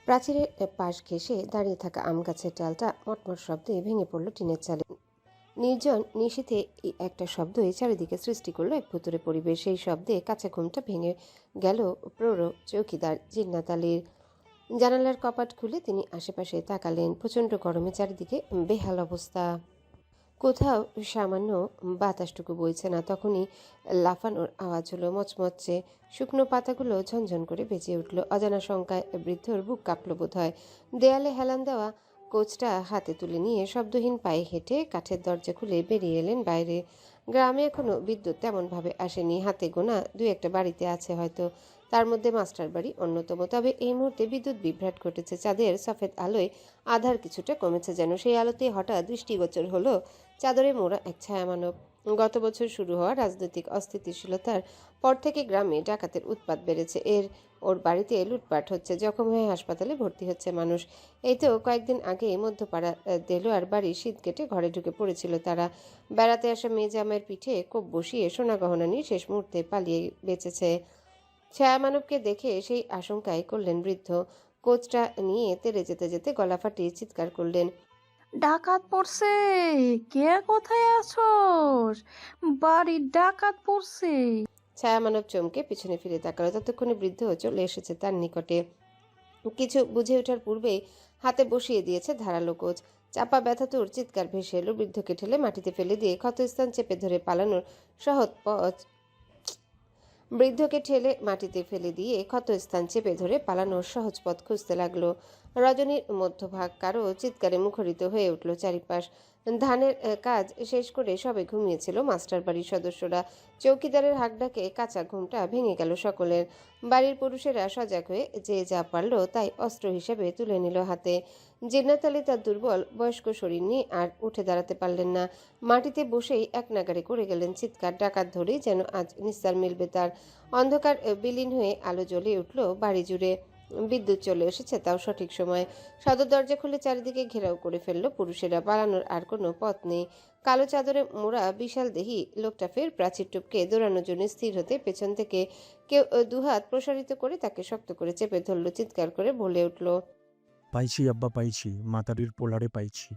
প্রাচীরের পাশ ঘেঁষে দাঁড়িয়ে থাকা আম গাছের ডালটা মটমট শব্দে ভেঙে পড়ল টিনের চালে। নির্জন নিশীথে এই একটা শব্দই চারিদিকে সৃষ্টি করলো এক ভুতুড়ে পরিবেশ। সেই শব্দে কাঁচা ঘুমটা ভেঙে গেল প্রৌঢ় চৌকিদার জিন্নাত আলীর। জানালার কপাট খুলে তিনি আশেপাশে তাকালেন। প্রচণ্ড গরমে চারিদিকে বেহাল অবস্থা। কোথাও সামান্য বাতাসটুকু বইছে না। তখনই লাফানোর আওয়াজ হলো। মচমচে শুকনো পাতাগুলো ঝনঝন করে বেজে উঠল। অজানা শঙ্কায় বৃদ্ধর বুক কাঁপল বোধ হয়। দেয়ালে হেলান দেওয়া কোচটা হাতে তুলে নিয়ে শব্দহীন পায়ে হেঁটে কাঠের দরজা খুলে বেরিয়ে এলেন বাইরে। গ্রামে এখনো বিদ্যুৎ তেমনভাবে আসেনি। হাতে গোনা দুই একটা বাড়িতে আছে হয়তো, তার মধ্যে মাস্টার বাড়ি অন্যতম। তবে এই মুহূর্তে বিদ্যুৎ বিভ্রাট ঘটেছে। চাঁদের সফেদ আলোয় আধার কিছুটা কমেছে যেন। সেই আলোতে হঠাৎ দৃষ্টিগোচর হলো চাদরে মোড়া এক ছায়ামানব। গত বছর শুরু হওয়া রাজনৈতিক অস্থিতিশীলতার পর থেকে গ্রামে ডাকাতের উৎপাত বেড়েছে। ওর বাড়িতে লুটপাট হচ্ছে, জখম হয়ে হাসপাতালে ভর্তি হচ্ছে মানুষ। এই তো কয়েকদিন আগে মধ্যপাড়া দেলোয়ার বাড়ির শীত কেটে ঘরে ঢুকে পড়েছিল তারা। বেড়াতে আসা মেয়ে জামাইয়ের পিঠে কোপ বসিয়ে সোনা গহনা নিয়ে শেষ মুহূর্তে পালিয়ে বেঁচেছে। ছায়ামানবকে দেখে সেই আশঙ্কায় করলেন বৃদ্ধ। কোচটা নিয়ে তেড়ে যেতে যেতে গলা ফাটিয়ে চিৎকার করলেন, ডাকাত পড়ছে! কে কোথায় আছোস? বাড়ির ডাকাত পড়ছে! ছায়ামানব চমকে পিছনে ফিরে তাকালো। ততক্ষণে বৃদ্ধ চলে এসেছে তার নিকটে। কিছু বুঝে ওঠার পূর্বেই হাতে বসিয়ে দিয়েছে ধারালো কোচ। চাপা ব্যথাতুর চিৎকার ভেসে এলো। বৃদ্ধকে ঠেলে মাটিতে ফেলে দিয়ে ক্ষতস্থান চেপে ধরে পালানোর সহজ পথ বৃদ্ধকে ঠেলে মাটিতে ফেলে দিয়ে ক্ষতস্থান চেপে ধরে পালানোর সহজ পথ খুঁজতে লাগলো। রজনীর মধ্যভাগ কারো চিৎকারে মুখরিত হয়ে উঠল চারিপাশ। ধানের কাজ শেষ করে সবে ঘুমিয়েছিল মাস্টার বাড়ির সদস্যরা। চৌকিদারের হাঁকডাকে কাঁচা ঘুমটা ভেঙে গেল সকলের। বাড়ির পুরুষেরা সজাগ হয়ে যে যা পারল তাই অস্ত্র হিসেবে তুলে নিল হাতে। জিন্নাত আলী তার দুর্বল বয়স্ক শরীর নিয়ে আর উঠে দাঁড়াতে পারলেন না। মাটিতে বসেই এক নাগাড়ে করে গেলেন চিৎকার। ডাকাত ধরেই যেন আজ নিস্তার মিলবে তার। অন্ধকার বিলীন হয়ে আলো জ্বলে উঠল বাড়ি জুড়ে। বিদ্যুৎ চলে এসেছে, তাও সঠিক সময়। সদর দরজা খুলে চারিদিকে ঘেরাও করে ফেলল পুরুষেরা। পালানোর আর কোনো পথ নেই। কালো চাদরে মোড়া বিশাল দেহি লোকটা ফের প্রাচীর টপকে দৌড়ানোর জন্য স্থির হতে পেছন থেকে কেউ দুহাত প্রসারিত করে তাকে শক্ত করে চেপে ধরল। চিৎকার করে বলে উঠল, পাইছি আব্বা, পাইছি, মাতারির পোলারে পাইছি।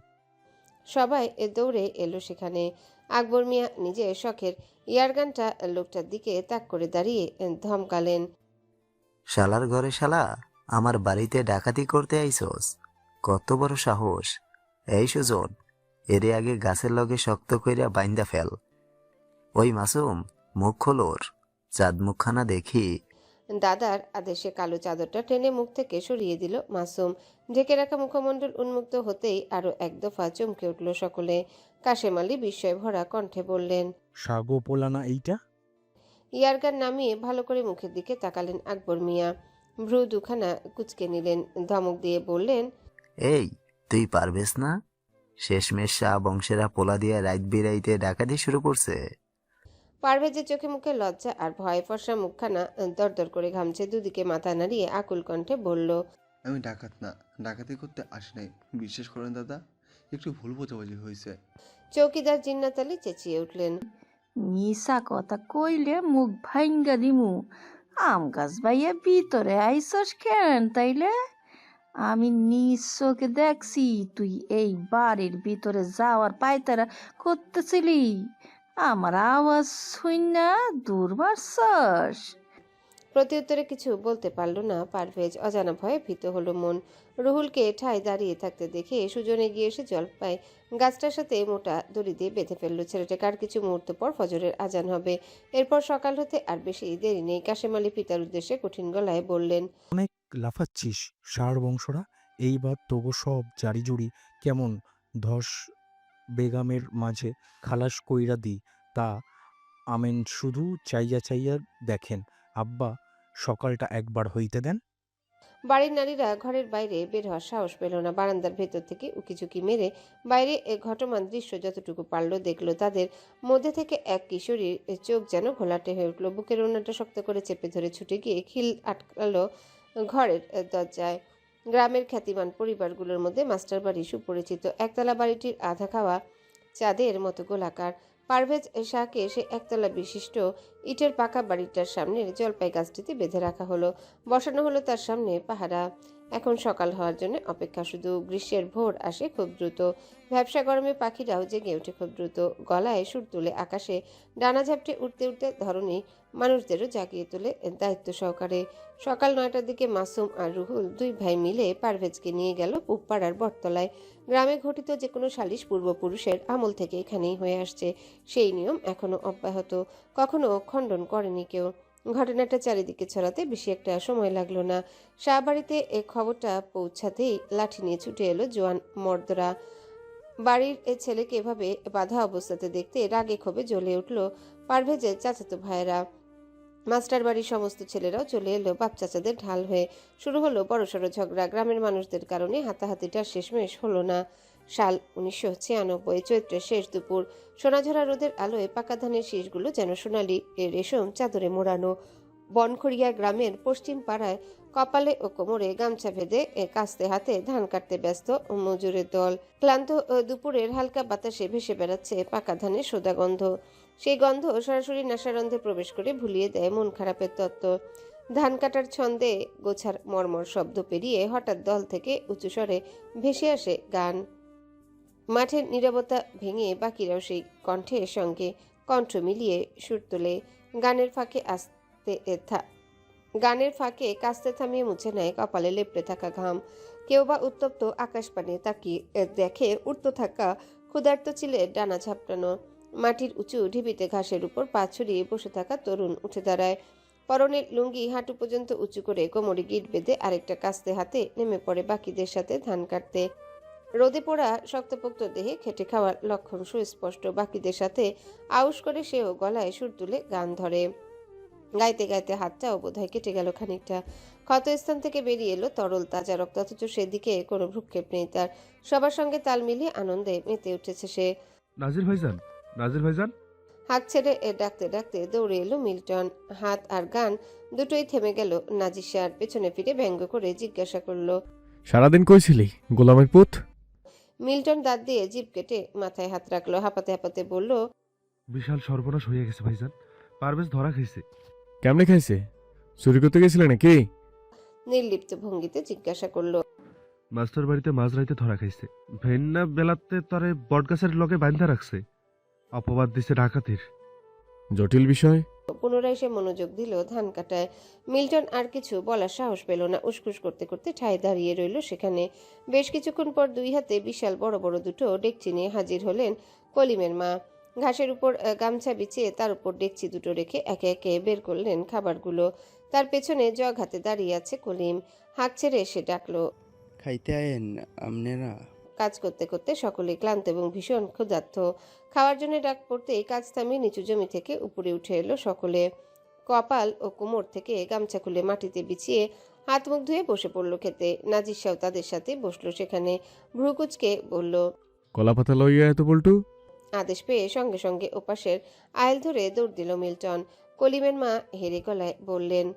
সবাই দৌড়ে এলো সেখানে। আকবর মিয়া নিজে শখের ইয়ারগানটা লোকটার দিকে তাক করে দাঁড়িয়ে ধমকালেন, শালার ঘরে শালা, আমার বাড়িতে ডাকাতি করতে আইসোস? কত বড় সাহস! এই সুজন, এরে আগে গাছের লগে শক্ত কইরা বাইন্দা ফেল। ওই মাসুম, মুখ খোলোর, চাঁদ মুখখানা দেখি। দাদার আদেশে কালো চাদরটা টেনে মুখ থেকে সরিয়ে দিল মাসুম। ঢেকে রাখা মুখমণ্ডল উন্মুক্ত হতেই আরো এক দফা চমকে উঠল সকলে। কাশেম আলী বিস্ময় ভরা কণ্ঠে বললেন, সাগো পোলানা এইটা? ইয়ারগান নামিয়ে ভালো করে মুখের দিকে তাকালেন আকবর মিয়া। ভ্রু দুখানা কুচকে নিলেন। ধমক দিয়ে বললেন, এই, তুই পারবেস না? শেষমেশ শাহ বংশেরা পোলা দিয়া রাত বিরাইতে ডাকাতি শুরু করছে। পারভেজের চোখে মুখে লজ্জা আর ভয়। ফর্সা মুখখানা দরদর করে ঘামছে। দুদিকে মাথা নাড়িয়ে আকুল কণ্ঠে বলল, আমি ডাকাত না, ডাকাতি করতে আসি নাই। বিশ্বাস করেন দাদা, একটু ভুল বোঝাবুঝি হয়েছে। চৌকিদার জিন্নাত আলী চেঁচিয়ে উঠলেন, মিশা কথা কইলে মুখ ভাইঙ্গা দিমু। আম গাছ বাইয়া ভিতরে আইসস কেন তাইলে? আমি নিজ চোখে দেখছি তুই এই বাড়ির ভিতরে যাওয়ার পায়তারা করতেছিলি। আমার আওয়াজ শুন না দূর মারছস। প্রত্যুত্তরে কিছু বলতে পারল না পারভেজ। অজানা ভয়ে ভীত হলো মন। রুহুলকে ঠায় দাঁড়িয়ে থাকতে দেখে সুজন এগিয়ে এসে জলপাই গাছটার সাথে মোটা দড়ি দিয়ে বেঁধে ফেলল ছেলেটাকে। আর কিছু মুহূর্ত পর ফজরের আজান হবে। এরপর সকাল হতে আর বেশি দেরি নেই। কাশেম আলী পিতার উদ্দেশ্যে কঠিন গলায় বললেন, অনেক লাফাচ্ছিস ষাঁড় বংশরা। এইবার তবু সব জারিজুড়ি কেমন ধস বেগামের মাঝে খালাস কইরা দি। তা আমেন শুধু চাইয়া চাইয়া দেখেন আব্বা, সকালটা একবার হইতে দেন। বাড়ির নারীরা ঘরের বাইরে বের হওয়ার সাহস পেল না। বারান্দার ভেতর থেকে উকিঝুঁকি মেরে বাইরে ঘটমান দৃশ্য যতটুকু পারল দেখল। তাদের মধ্যে থেকে এক কিশোরীর চোখ যেন ঘোলাটে হয়ে উঠল। বুকের ওড়নাটা শক্ত করে চেপে ধরে ছুটে গিয়ে খিল আটকালো ঘরের দরজায়। গ্রামের খ্যাতিমান পরিবারগুলোর মধ্যে মাস্টার বাড়ি সুপরিচিত। একতলা বাড়িটির আধা খাওয়া চাঁদের মতো গোলাকার। পারভেজ শাহকে সে একতলা বিশিষ্ট ইটের পাকা বাড়িটার সামনের জলপাই গাছটিতে বেঁধে রাখা হলো। বসানো হলো তার সামনে পাহারা। এখন সকাল হওয়ার জন্য অপেক্ষা, শুধু গ্রীষ্মের ভোর আসে খুব দ্রুত। ভ্যাবসা গরমে পাখিরাও জেগে ওঠে খুব দ্রুত। গলায় সুর তুলে আকাশে ডানা ঝাপটে উঠতে উঠতে ধরনী মানুষদেরও জাগিয়ে তোলে দায়িত্ব সহকারে। সকাল 9টার দিকে মাসুম আর রুহুল দুই ভাই মিলে পারভেজকে নিয়ে গেল পুবপাড়ার বটতলায়। গ্রামে ঘটিত যে কোনো সালিশ পূর্বপুরুষের আমল থেকে এখানেই হয়ে আসছে, সেই নিয়ম এখনো অব্যাহত, কখনো খণ্ডন করেনি কেউ। ঘটনাটা চারিদিকে ছড়াতে বেশি একটা সময় লাগলো না। শাহবাড়িতে এ খবরটা পৌঁছাতেই লাঠি নিয়ে ছুটে এলো জোয়ান মর্দরা। বাড়ির এ ছেলেকে এভাবে বাধা অবস্থাতে দেখতে রাগে ক্ষোভে জ্বলে উঠল পারভেজের চাচাতো ভাইয়েরা। মাস্টার বাড়ির সমস্ত ছেলেরাও চলে এলো বাপ চাচাদের ঢাল হয়ে। শুরু হলো বড়সড় ঝগড়া। গ্রামের মানুষদের কারণে হাতাহাতিটা শেষমেশ হলো না। সাল 1996, চৈত্রের শেষ দুপুর। সোনাঝরা রোদের আলোয় পাকা ধানের শীষগুলো যেন সোনালি রেশম চাদরে মোড়ানো। বনখড়িয়া গ্রামের পশ্চিম পাড়ায় কপালে ও কোমরে গামছা বেঁধে কাস্তে হাতে ধান কাটতে ব্যস্ত মজুরের দল। ক্লান্ত দুপুরের হালকা বাতাসে ভেসে বেড়াচ্ছে পাকা ধানের সোদা গন্ধ। সেই গন্ধ সরাসরি নাসারন্ধে প্রবেশ করে ভুলিয়ে দেয় মন খারাপের তত্ত্ব। ধান কাটার ছন্দে গোছার মর্মর শব্দ পেরিয়ে হঠাৎ দল থেকে উঁচু স্বরে ভেসে আসে গান। মাঠের নীরবতা ভেঙে বাকিরাও সেই কণ্ঠের সঙ্গে কণ্ঠ মিলিয়ে সুর তোলে। গানের ফাঁকে গানের ফাঁকে কাস্তে থামিয়ে মুছে নেয় কপালে লেপটে থাকা ঘাম। কেউ বা উত্তপ্ত আকাশ পানে তাকিয়ে দেখে উঠতে থাকা ক্ষুধার্ত চিলের ডানা ঝাপটানো। মাটির উঁচু ঢিবিতে ঘাসের উপর পা ছড়িয়ে বসে থাকা তরুণ উঠে দাঁড়ায়। পরনের লুঙ্গি হাঁটু পর্যন্ত উঁচু করে কোমরে গিট বেঁধে আরেকটা কাস্তে হাতে নেমে পড়ে বাকিদের সাথে ধান কাটতে। রোদে পোড়া শক্তপোক্ত দেহে খেটে খাওয়ার লক্ষণ সুস্পষ্ট। বাকিদের সাথে আউশ করে সেও গলায় সুর তুলে গান ধরে। গাইতে গাইতে হাতটাও বোধহয় কেটে গেল খানিকটা। ক্ষতস্থান থেকে বেরিয়ে এলো তরল তাজা রক্ত, অথচ সেদিকে কোনো ভ্রুক্ষেপ নেই তার। সবার সঙ্গে তাল মিলিয়ে আনন্দে মেতে উঠেছে সে। নাজির ভাইজান, নাজির ভাইজান। হাত ছেড়ে ডাকতে ডাকতে দৌড়ে এলো মিল্টন। হাত আর গান দুটোই থেমে গেল। নাজির পেছনে ফিরে ব্যঙ্গ করে জিজ্ঞাসা করলো, সারাদিন কইছিলি গোলামের পুত? মিল্টন দাঁত দিয়ে জিভ কেটে মাথায় হাত রাখলো। হাঁপাতে হাঁপাতে বলল, বিশাল সর্বনাশ হয়ে গেছে ভাইজান, পারভেজ ধরা খাইছে। কেমনে খাইছে? চুরি করতে গেছিলে নাকি? নির্লিপ্ত ভঙ্গিতে জিজ্ঞাসা করলো। মাস্টার বাড়িতে মাঝরাইতে ধরা খাইছে। ভেন্না বেলাতে তরে বটগাছের লগে বাঁধা রাখছে, অপবাদ দিছে ডাকাতির। জটিল বিষয়। পুনরায় সে মনোযোগ দিল ধান কাটায়। মিল্টন আর কিছু বলার সাহস পেল না। উসকুস করতে করতে ঠায় দাঁড়িয়ে রইল সেখানে। বেশ কিছুক্ষণ পর দুই হাতে বিশাল বড় বড় দুটো ডেকচি নিয়ে হাজির হলেন কলিমের মা। ঘাসের উপর গামছা বিছিয়ে তার উপর ডেকচি দুটো রেখে একে একে বের করলেন খাবারগুলো। তার পেছনে জগ হাতে দাঁড়িয়ে আছে কলিম। হাঁক ছেড়ে এসে ডাকলো, খাইতে আয়েন আপনারা। কাজ করতে করতে সকলে ক্লান্ত এবং ভীষণ ক্ষুধার্ত। খাওয়ার জন্য ডাক পড়তেই কাজ থামিয়ে নিচু জমি থেকে উপরে উঠে এলো সকলে। কপাল ও কোমর থেকে গামছা খুলে মাটিতে বিছিয়ে হাত মুখ ধুয়ে বসে পড়লো খেতে। নাজির শাহ তাদের সাথে বসলো সেখানে। ভ্রুকুচকে বলল, কলাপাতা লইয়া এত বল্টু? আদেশ পেয়ে সঙ্গে সঙ্গে ওপাশের আয়েল ধরে দৌড় দিল মিল্টন। কলিমের মা হেরে গলায় বললেন,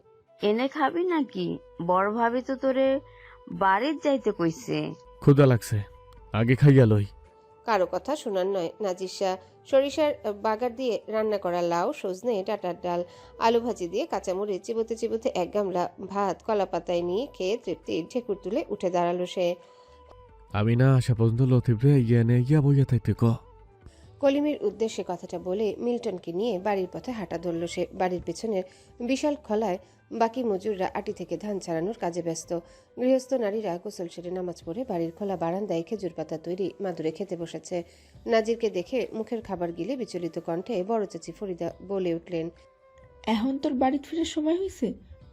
এনে খাবি নাকি? বড় ভাবি তো তোরে বাড়ির যাইতে কইছে। ক্ষুধা লাগছে, আগে খাইয়া লই। কারো কথা শোনার নয়। নাজির শাহ সরিষার বাগার দিয়ে রান্না করা লাউ, সজনে ডাঁটার ডাল, আলু ভাজি দিয়ে কাঁচামরিচ চিবোতে চিবোতে এক গামলা ভাত কলা পাতায় নিয়ে খেয়ে তৃপ্তির ঢেকুর তুলে উঠে দাঁড়ালো সে। আমি না আসা পর্যন্ত লতিফরে ইয়া গিয়া বইয়া থাকতে ক। কলিমের উদ্দেশ্যে কথাটা বলে মিল্টনকে নিয়ে বাড়ির পথে হাঁটা ধরল সে। বাড়ির পেছনের বিশাল খলায় বাকি মজুররা আটি থেকে ধান ছাড়ানোর কাজে ব্যস্ত। গৃহস্থ নারীরা গোসল সেরে নামাজ পড়ে বাড়ির খোলা বারান্দায় খেজুর পাতা তৈরি মাদুরে খেতে বসেছে। নাজিরকে দেখে মুখের খাবার গিলে বিচলিত কণ্ঠে বড় চাচি ফরিদা বলে উঠলেন, এখন তোর বাড়িতে ফেরার সময় হয়েছে?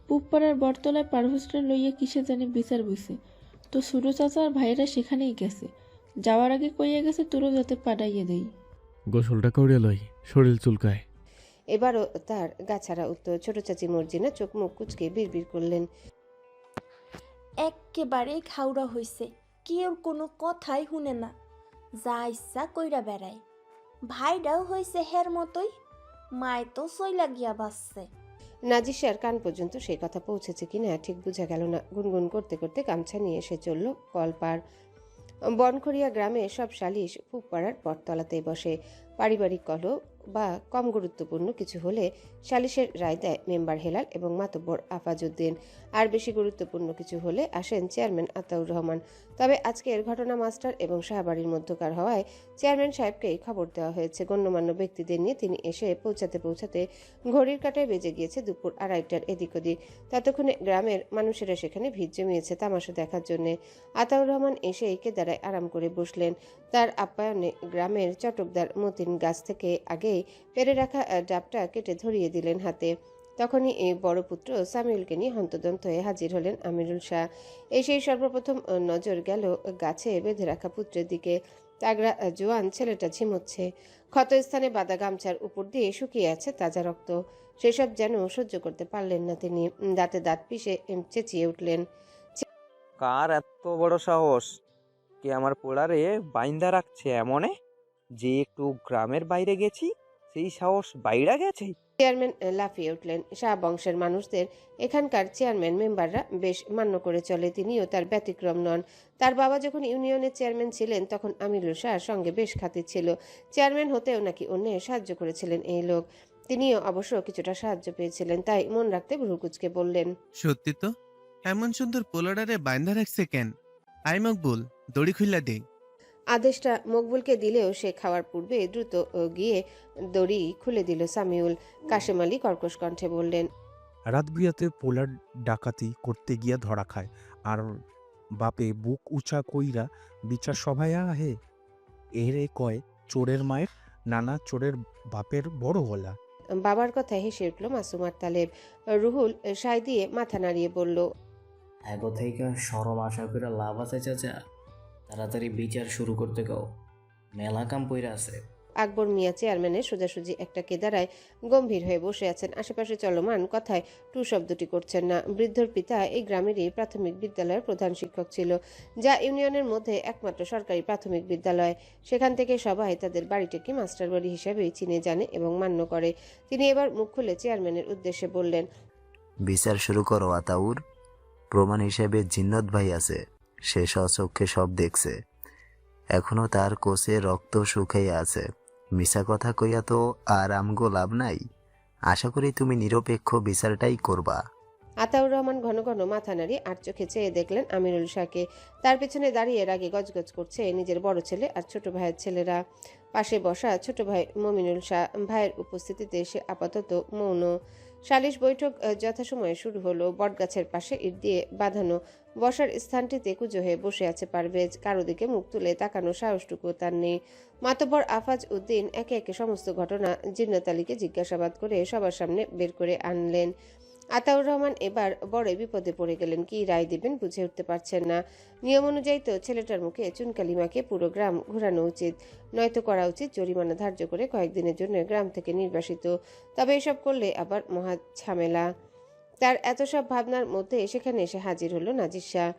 পুবপাড়ার বটতলায় পারভেজটা লইয়া কিসে জানি বিচার বইছে। তো সুরো চাচা আর ভাইয়েরা সেখানেই গেছে। যাওয়ার আগে কইয়া গেছে তোরও যাতে পাঠাইয়ে দেই। গোসলটা করিয়া লই, শরীর চুলকায়। এবারও তার গাছাড়া উত্তর। ছোট চাচি মর্জিনা চোখ মুখ কুচকে বিড়বিড় করলেন, এক্কেবারেই খাউড়া হইছে, কেউ কোনো কথাই শুনে না, যা ইচ্ছা কইরা বেড়ায়। ভাইটাও হইছে হের মতোই, মায় তো সইলা গিয়া বাসছে। নাজির শাহর কান পর্যন্ত সেই কথা পৌঁছেছে কিনা ঠিক বোঝা গেল না। গুনগুন করতে করতে গামছা নিয়ে এসে চলল কলপার। বনখড়িয়া গ্রামে সব সালিশ পুবপাড়ার বটতলাতেই বসে। পারিবারিক কলহ বা কম গুরুত্বপূর্ণ কিছু হলে সালিশের রায় দেয় মেম্বার হেলাল এবং মাতব্বর আফাজউদ্দিন। আর বেশি গুরুত্বপূর্ণ কিছু হলে আসেন চেয়ারম্যান আতাউর রহমান। তবে আজকের ঘটনা মাস্টার এবং শাহবাড়ির মধ্যকার হওয়ায় চেয়ারম্যান সাহেবকেই খবর দেওয়া হয়েছে। গণ্যমান্য ব্যক্তিদের নিয়ে তিনি এসে পৌঁছাতে ঘড়ির কাঁটায় বেজে গিয়েছে দুপুর 2:30টার এদিক ওদিক। ততক্ষণে গ্রামের মানুষেরা সেখানে ভিড় জমিয়েছে তামাশা দেখার জন্য। আতাউর রহমান এসে কেদারায় আরাম করে বসলেন। তার আপ্যায়নে গ্রামের চটকদার মতিন গাছ থেকে আগেই পেরে রাখা ডাবটা কেটে ধরিয়ে দিলেন হাতে। তখনই এই বড় পুত্র সামিউলকে নিয়ে হন্তদন্ত হয়ে হাজির হলেন আমিরুল শাহ। এসেই সর্বপ্রথম নজর গেল গাছে বেঁধে রাখা পুত্রের দিকে। তাগড়া জোয়ান ছেলেটা ঝিমোচ্ছে। ক্ষতস্থানে বাঁধা গামছার উপর দিয়ে শুকিয়ে আছে তাজা রক্ত। সেসব যেন সহ্য করতে পারলেন না তিনি। দাঁতে দাঁত পিষে চেঁচিয়ে উঠলেন, কার এত বড় সাহস? কে আমার পোড়ারে বাইন্দা রাখছে এমনে যে একটু গ্রামের বাইরে গেছি সেই সাহস বাইরা গেছে? চেয়ারম্যান লাফিয়ে উঠলেন। শাহ বংশের মানুষদের এখানকার চেয়ারম্যান মেম্বাররা বেশ মান্য করে চলে, তিনিও তার ব্যতিক্রম নন। তার বাবা যখন ইউনিয়নের চেয়ারম্যান ছিলেন তখন আমিরুল শাহর সঙ্গে বেশ খাতির ছিল। চেয়ারম্যান হতেও নাকি অন্যের সাহায্য করেছিলেন এই লোক। তিনিও অবশ্য কিছুটা সাহায্য পেয়েছিলেন, তাই মন রাখতে ভ্রুকুচকে বললেন, সত্যি তো, এমন সুন্দর পোলাডারে বাইন্ধা রাখছে কেন? আই মকবুল, দড়ি খুইলা দে। আদেশটা মকবুলকে দিলেও সে খাওয়ার পূর্বে দ্রুত গিয়ে দড়ি খুলে দিল সামিউল। কাশেম আলী কর্কশ কণ্ঠে বললেন, রাত বিরাতে পোলার ডাকাতি করতে গিয়া ধরা খায় আর বাপে বুক উঁচা কইরা বিচার সভায় আহে। এরে কয় চোরের মায়ের, নানা চোরের বাপের বড় গলা। বাবার কথায় হেসে উঠল মাসুমার তালেব। রুহুল সায় দিয়ে মাথা নাড়িয়ে বলল, এগো থেকে সরম আশা করে লাভ আছে চাচা, তাড়াতাড়ি বিচার শুরু করতে কও, মেলা কাম পইরা আছে। আকবর মিয়া চেয়ারম্যানের সোজাসুজি একটা কেদারায় গম্ভীর হয়ে বসে আছেন। আশেপাশে চলমান কথায় টু শব্দটি করছেন না। বৃদ্ধর পিতা এই গ্রামেরই প্রাথমিক বিদ্যালয়ের প্রধান শিক্ষক ছিল, যা ইউনিয়নের মধ্যে একমাত্র সরকারি প্রাথমিক বিদ্যালয়। সেখান থেকে সবাই তাদের বাড়িটিকে মাস্টার বাড়ি হিসেবেই চিনে জানে এবং মান্য করে। তিনি এবার মুখ খুলে চেয়ারম্যানের উদ্দেশ্যে বললেন, বিচার শুরু করো আতাউর। প্রমাণ হিসেবে জিন্নত ভাই আছে, সে স্বচক্ষে সব দেখছে। এখনো তার কোষে রক্ত শুকাইয়া আছে। মিছা কথা কইয়া তো আর আমগো লাভ নাই। আশা করি তুমি নিরপেক্ষ বিচারটাই করবা। আতাউর রহমান ঘন ঘন মাথা নাড়িয়ে আর চোখে চেয়ে দেখলেন আমিরুল শাহকে। তার পেছনে দাঁড়িয়ে রাগে গজগজ করছে নিজের বড় ছেলে আর ছোট ভাইয়ের ছেলেরা। পাশে বসা ছোট ভাই মমিনুল শাহ। ভাইয়ের উপস্থিতিতে সে আপাতত মৌন। সালিশ বৈঠক যথাসময়ে শুরু হলো। বটগাছের পাশে ইট দিয়ে বাঁধানো বসার স্থানটিতে কুজো হয়ে বসে আছে পারভেজ। কারো দিকে মুখ তুলে তাকানো সাহসটুকু তার নেই। মাতব্বর আফাজ উদ্দিন একে একে সমস্ত ঘটনা জিন্নাত আলীকে জিজ্ঞাসাবাদ করে সবার সামনে বের করে আনলেন। আতাউর রহমান এবার বড় বিপদে পড়ে গেলেন। কি রায় দিবেন বুঝে উঠতে পারছেন না। নিয়ম অনুযায়ী তো ছেলেটার মুখে চুনকালিমাকে পুরো গ্রাম ঘোরানো উচিত, নয়তো করা উচিত জরিমানা ধার্য করে কয়েকদিনের জন্য গ্রাম থেকে নির্বাসিত। তবে এসব করলে আবার মহা ঝামেলা। তার এত সব ভাবনার মধ্যে সেখানে এসে হাজির হলো নাজির শাহ।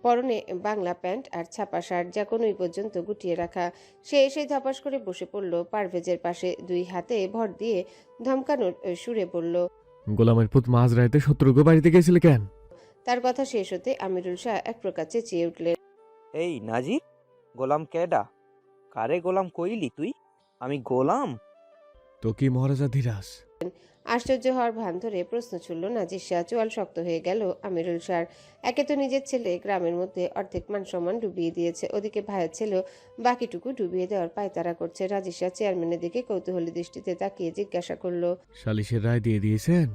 পরনে বাংলা প্যান্ট আর ছাপা শার্ট, যা কোনোই পর্যন্ত গুটিয়ে রাখা। সে এসে ধপাস করে বসে পড়ল পারভেজের পাশে, দুই হাতে ভর দিয়ে ধমকানোর সুরে বলল, গোলামের পুত মাঝরাইতে শত্রুকে বাড়িতে গেছিলে কেন? তার কথা শেষ হতে আমিরুল শাহ এক প্রকার চেঁচিয়ে উঠলেন, এই নাজির, গোলাম কেডা? কারে গোলাম কইলি তুই? আমি গোলাম? তো কি মহারাজা ধীরাজ? আশ্চর্য হওয়ার ভান ধরে প্রশ্ন ছুড়ল নাজির শাহ। চোয়াল শক্ত হয়ে গেল আমিরুল শাহ। একে তো নিজের ছেলে গ্রামের মধ্যে অর্ধেক মান সম্মান ডুবিয়ে দিয়েছে, ওদিকে ভাইয়ের ছেলেও বাকিটুকু ডুবিয়ে দেওয়ার পায়তারা করছে। নাজির শাহ চেয়ারম্যানের দিকে কৌতূহলী দৃষ্টিতে তাকিয়ে জিজ্ঞাসা করল, সালিশের রায় দিয়ে দিয়েছেন?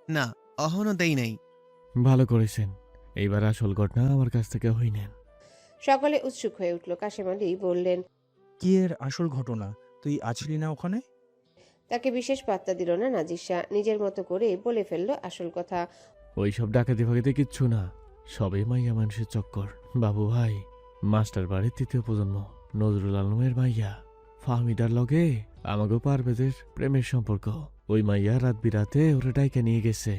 না, অহনো দেই নাই। ভালো করেছেন, এইবার আসল ঘটনা আমার কাছ থেকে হই নেন। সকলে উৎসুক হয়ে উঠল। কাশেম আলী বললেন, কি এর আসল ঘটনা? তুই আছিলি না ওখানে? তাকে বিশেষ পাত্তা দিল না নাজির শাহ। নিজের মতো করে বলে ফেলল আসল কথা। ওই সব ডাকাতি ফাঁকিতে কিচ্ছু না, সবই মাইয়া মানুষের চক্কর। বাবু ভাই মাস্টার বাড়ির 3য় প্রজন্ম, নজরুল আলমের মাইয়া ফাহমিদার লগে আমাগো পারভেজের প্রেমের সম্পর্ক। ওই মাইয়া রাত বিরাতে ওরা ডাইকা নিয়ে গেছে।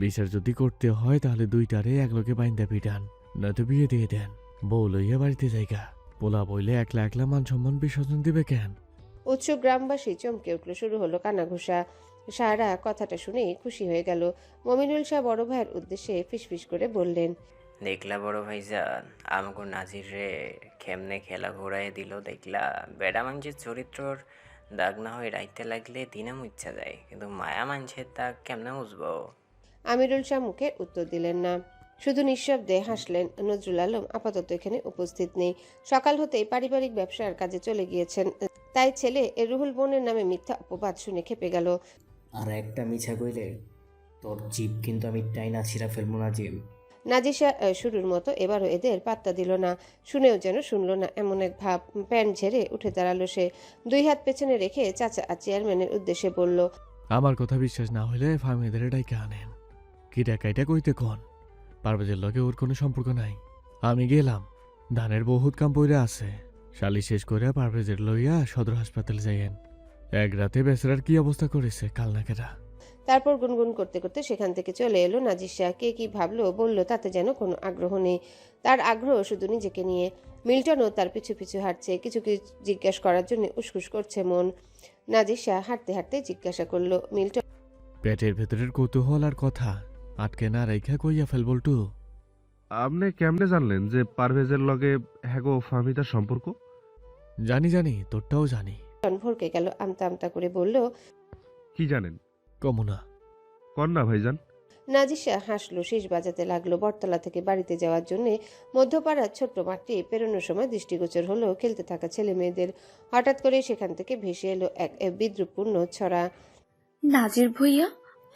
বিচার যদি করতে হয় তাহলে দুইটারে একলগে বাইন্দা পিটান, নয়তো বিয়ে দিয়ে দেন। বউ লইয়া বাড়িতে জায়গা। পোলা বইলে একলা একলা মান সম্মান বিসর্জন দিবে কেন? উৎসুক গ্রামবাসী চমকে উঠল। শুরু হলো কানাঘুষা। শাহরা কথাটা শুনেই খুশি হয়ে গেল। মমিনুল শাহ বড় ভাইয়ের উদ্দেশ্যে ফিসফিস করে বললেন, দেখলা বড় ভাইজান, আমাকে নাজির রে কেমনে খেলা ঘোরায় দিল দেখলা। বেড়া মানুষের চরিত্রর দাগ না হয় রাইতে লাগলে দিনে মুচ্ছা যায়, কিন্তু মায়া মানুষের দাগ কেমনে মুছবো? আমিরুল শাহ মুখে উত্তর দিলেন না, শুধু নিঃশব্দে হাসলেন। নজরুল আলম আপাতত এখানে উপস্থিত নেই। সকাল হতেই পারিবারিক ব্যবসার কাজে চলে গিয়েছেন, তাই ছেলে রুহুল বোনের নামে মিথ্যা অপবাদ শুনে খেপে গেল। আর একটা মিছা কইলে তোর জিভ কিন্তু আমি টাইনা ছিঁড়া ফেলবো নাজিম। নাজিশা শুরুর মতো এবারও এদের পাত্তা দিল না, শুনেও যেন শুনল না এমন এক ভাব। প্যান্ট ঝেড়ে উঠে দাঁড়ালো সে, দুই হাত পেছনে রেখে চাচা চেয়ারম্যানের উদ্দেশ্যে বলল, আমার কথা বিশ্বাস না হলে ফার্মিদের ডাইকে আনেন। কি ডাকাইটা কইতে কোন? পারভেজের লগে ওর কোনো সম্পর্ক নাই। আমি গেলাম, ধানের বহুত কাম পইরা আছে। শালি শেষ করে পারভেজের লইয়া সদর হাসপাতালে যাইয়েন। এক রাতে বেচারার কি অবস্থা করেছে কাল নাকেরা। তারপর গুনগুন করতে করতে সেখান থেকে চলে এলো নাজিশা। কে কি ভাবলো বলল তাতে যেন কোনো আগ্রহ নেই, তার আগ্রহ শুধু নিজেকে নিয়ে। মিল্টনও তার পিছু পিছু হাঁটছে, কিছু কিছু জিজ্ঞেস করার জন্য উসখুস করছে মন। নাজিশা হাঁটতে হাঁটতে জিজ্ঞাসা করলো, মিল্টন পেটের ভেতরের কৌতূহল আর কথা আটকে না রেখা কইয়া ফেল বল্টু। আপনি কেমনে জানলেন যে পারভেজের লগে হ্যাগো ফাহমিদার সম্পর্ক? জানি তোরটাও জানি। ভরকে গেল, আমতা আমতা করে বলল, কি জানেন? কমুনা কন্যা ভাইজান। নাজিশা হাসলো, শেষ বাজাতে লাগলো। বটতলা থেকে বাড়িতে যাওয়ার জন্য মধ্যপাড়ার ছোট্ট মাঠটি পেরোনোর সময় দৃষ্টিগোচর হলো খেলতে থাকা ছেলে মেয়েদের। হঠাৎ করে সেখান থেকে ভেসে এলো এক বিদ্রুপপূর্ণ ছড়া, নাজির ভুইয়া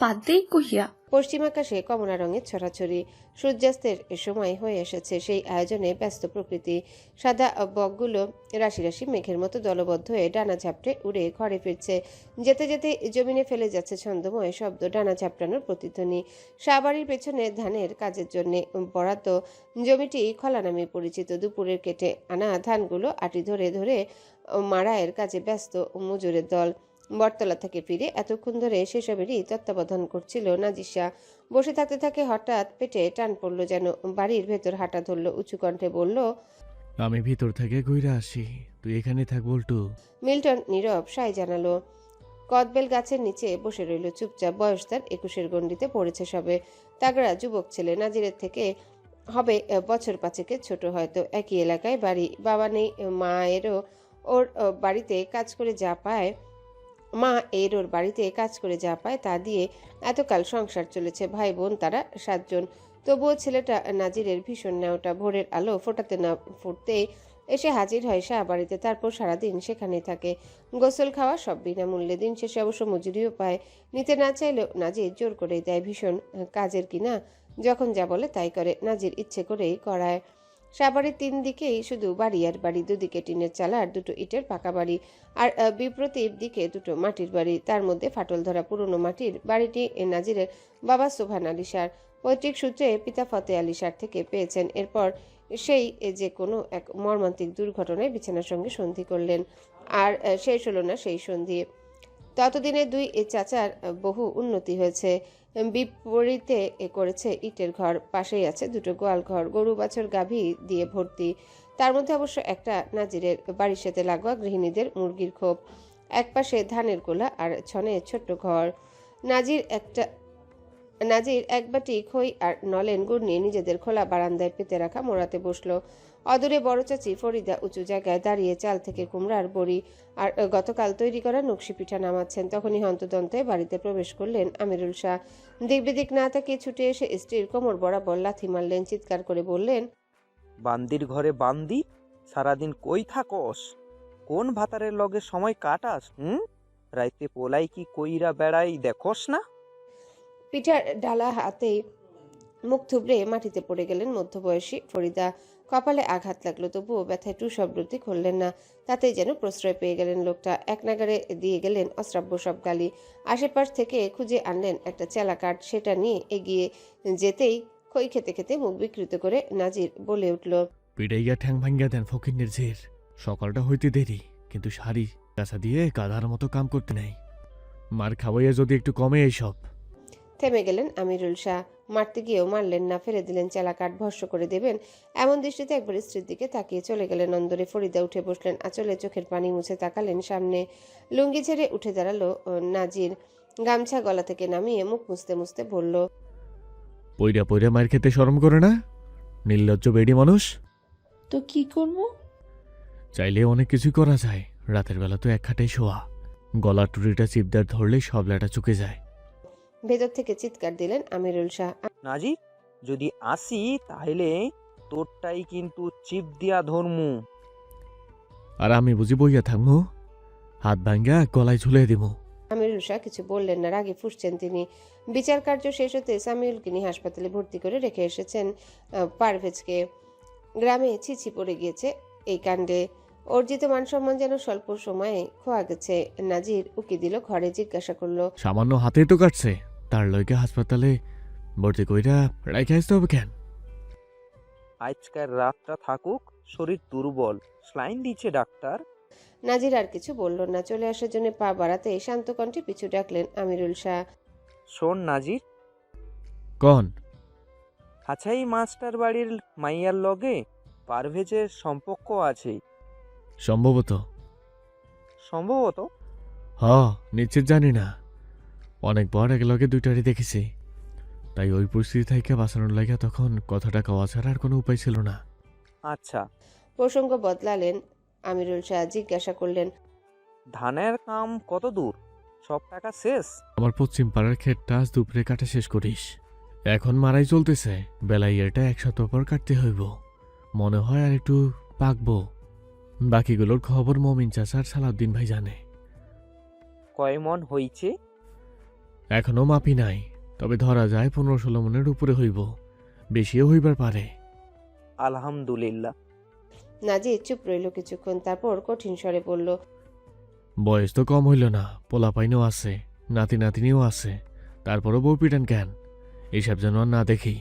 পাদ্দেই কহিয়া। পশ্চিম আকাশে কমলা রঙের ছড়াছড়ি। সূর্যাস্তের সময় হয়ে এসেছে, সেই আয়োজনে ব্যস্ত প্রকৃতি। সাদা বকগুলো রাশি রাশি মেঘের মতো দলবদ্ধ হয়ে ডানা ঝাপটে উড়ে ঘরে ফিরছে। যেতে যেতে জমিনে ফেলে যাচ্ছে ছন্দময় শব্দ, ডানা ঝাপটানোর প্রতিধ্বনি। শাহবাড়ির পেছনে ধানের কাজের জন্য বরাদ্দ জমিটি খলা নামে পরিচিত। দুপুরের কেটে আনা ধানগুলো আটি ধরে ধরে মাড়াইয়ের কাজে ব্যস্ত মজুরের দল। বটতলা থেকে ফিরে এতক্ষণ ধরে সেসবেরই তত্ত্বাবধান করছিল নাজিশা। বসে থাকতে থাকে হঠাৎ পেটে টান পড়ল যেন, বাড়ির ভেতর হাঁটা ধরল, উঁচু কণ্ঠে বলল, আমি ভিতর থেকে ঘুরে আসি, তুই এখানে থাক বল্টু। মিল্টন নীরব সায় জানালো। কদবেল গাছের নিচে বসে রইল চুপচাপ। বয়স তার 21-এর গণ্ডিতে পড়েছে সবে। তাগড়া যুবক ছেলে, নাজিরের থেকে হবে বছর পাঁচেকের ছোট হয়তো। একই এলাকায় বাড়ি, বাবা নেই, মায়েরও ওর বাড়িতে কাজ করে যা পায় ওর বাড়িতে কাজ করে যা পায় তা দিয়ে এতকাল সংসার চলেছে। ভাই বোন তারা 7 জন। তবুও ছেলেটা নাজিরের ভীষণ নেওটা। ভোরের আলো ফোটাতে না ফুটতেই এসে হাজির হয় শাহবাড়িতে, তারপর সারাদিন সেখানেই থাকে। গোসল খাওয়া সব বিনামূল্যে, দিন শেষে অবশ্য মজুরিও পায়। নিতে না চাইলেও নাজির জোর করেই দেয়। ভীষণ কাজের কিনা, যখন যা বলে তাই করে। নাজির ইচ্ছে করেই করায়। শাহবাড়ির 3 দিকেই শুধু বাড়ি আর বাড়ি, দুদিকে টিনের চালা আর 2টো ইটের পাকা বাড়ি, আর বিপরীত দিকে 2টো মাটির বাড়ি। তার মধ্যে ফাটল ধরা পুরনো মাটির বাড়িটি নাজিরের বাবা সোভান আলী শাহ পৈতৃক সূত্রে পিতা ফতে আলী শাহ থেকে পেয়েছেন। এরপর সেই যে কোনো এক মর্মান্তিক দুর্ঘটনায় বিছানার সঙ্গে সন্ধি করলেন, আর শেষ হলো না সেই সন্ধি। ততদিনে 2 চাচার বহু উন্নতি হয়েছে। বিপরীতে করেছে ইটের ঘর, পাশেই আছে 2টো গোয়াল ঘর, গরু বাছর গাভী দিয়ে ভর্তি। তার মধ্যে অবশ্য একটা নাজিরের বাড়ির সাথে লাগোয়া গৃহিণীদের মুরগির খোপ। একপাশে ধানের গোলা আর ছনে ছোট্ট ঘর। নাজির এক বাটি খই আর নলেন গুড় নিয়ে নিজেদের খোলা বারান্দায় পেতে রাখা মোড়াতে বসলো। অদূরে বড় চাচি ফরিদা উঁচু জায়গায় দাঁড়িয়ে চাল থেকে কুমড়ার বড়ি আর গতকাল তৈরি করা নকশি পিঠা নামাচ্ছেন। তখনই হন্তদন্তে বাড়িতে প্রবেশ করলেন আমিরুল শাহ। দিক বিদিক না তাকিয়ে ছুটে এসে স্ত্রীর কোমর বরাবর লাথি মারলেন, চিৎকার করে বললেন, বান্দির ঘরে বান্দি, সারাদিন কই থাকস? কোন ভাতারের লগে সময় কাটাস? রাইতে পোলাই কি কইরা বেড়াই দেখোস না? পিঠার ডালা হাতেই মুখ থুবড়ে মাটিতে পড়ে গেলেন মধ্যবয়সী ফরিদা। কপালে আঘাত লাগলো, তবুও ব্যথায় টু শব্দটি করলেন না। তাতেই যেন প্রশ্রয় পেয়ে গেলেন লোকটা। এক নাগারে দিয়ে গেলেন অশ্রাব্য সব গালি। আশেপাশ থেকে খুঁজে আনলেন একটা চেলা কাঠ, সেটা নিয়ে এগিয়ে যেতেই খই খেতে খেতে মুখ বিকৃত করে নাজির বলে উঠল, পিড়াইয়া ঠ্যাং ভাঙ্গা দেন ফকিন্নের ঝের। সকালটা হইতে দেরি, কিন্তু শাড়ি কাঁচা দিয়ে গাধার মতো কাম করতে নেই। মার খাওয়াইয়া যদি একটু কমে এইসব। থেমে গেলেন আমিরুল শাহ। মারতে গিয়েও মারলেন না, ফেলে দিলেন চেলা কাঠ, ভস্য করে দেবেন এমন দৃষ্টিতে একবার স্ত্রীর দিকে তাকিয়ে চলে গেলেন অন্দরে। ফরিদা উঠে বসলেন, আঁচলে চোখের পানি মুছে তাকালেন সামনে। লুঙ্গি ছেড়ে উঠে দাঁড়ালো নাজির। গামছা গলা থেকে নামিয়ে মুখ মুছতে মুছতে বলল, পইরা পইরা মার খেতে শরম করে না? নির্লজ্জ বেডি মানুষ। তো কি করবো? চাইলে অনেক কিছু করা যায়। রাতের বেলা তো এক খাটেই শোয়া, গলার টুরিটা চিপদার ধরলেই সব ল্যাটা চুকে যায়। ভেতর থেকে চিৎকার দিলেন আমিরুল শাহ। নাজির, যদি আসি তাহলে তোরটাই কিন্তু চিপ দিয়া ধরমু। আর আমি বুঝি বইয়া থাকবো? হাত ভাঙ্গা গলায় ঝুলিয়ে দিব। আমিরুল শাহ কিছু বললেন না, রাগে ফুঁসছেন তিনি। বিচার কার্য শেষ হতে সামিউলকে নিয়ে হাসপাতালে ভর্তি করে রেখে এসেছেন পারভেজকে। গ্রামে ছিছি পড়ে গিয়েছে এই কাণ্ডে। অর্জিত মান সম্মান যেন স্বল্প সময়ে খোয়া গেছে। নাজির উকি দিল ঘরে, জিজ্ঞাসা করলো, সামান্য হাতেই তো কাটছে, তার লইকে হাসপাতালে ভর্তি কইরা রাইখে আসতে হবে কেন? আজকের রাতটা থাকুক, শরীর দুর্বল, স্লাইন দিচ্ছে ডাক্তার। নাজির আর কিছু বলল না। চলে আসার জন্য পা বাড়াতে শান্ত কণ্ঠে পিছু ডাকলেন আমিরুল শাহ। শোন নাজির, কন? আচ্ছা, এই মাস্টার বাড়ির মাইয়ার লগে পারভেজের সম্পর্ক আছে? সম্ভবত। সম্ভবত? হ, নিশ্চিত জানি না। অনেকবার একলগে দুইটারই দেখেছি, তাই ওই পরিস্থিতি থেকে বাঁচানোর লাগে তখন কথাটা কওয়া ছাড়া আর কোনো উপায় ছিল না। আচ্ছা, প্রসঙ্গ বদলালেন আমিরুল শাহ, জিজ্ঞাসা করলেন, ধানের কাম কত দূর? সব টাকা শেষ? আমার পশ্চিম পাড়ার ক্ষেতটা আজ দুপুরে কাটা শেষ করিস। এখন মারাই চলতেছে, বেলায় এটা 1 সপ্তাহ পর কাটতে হইব। মনে হয় আর একটু পাকবো। বাকিগুলোর খবর মমিন চাচা আর সালাউদ্দিন ভাই জানে। কয় মন হইছে? এখনো মাপি নাই, তবে ধরা যায় 15-16 মনের উপরে হইব, বেশিও হইবার পারে। আলহামদুলিল্লাহ। নাজির চুপ রইল কিছুক্ষণ, তারপর কঠিন স্বরে বলল, বয়স তো কম হইল না, পোলাপাইনও আছে, নাতি নাতিনিও আছে, তারপরও বউ পিটান কেন? এইসব যেন আর না দেখি।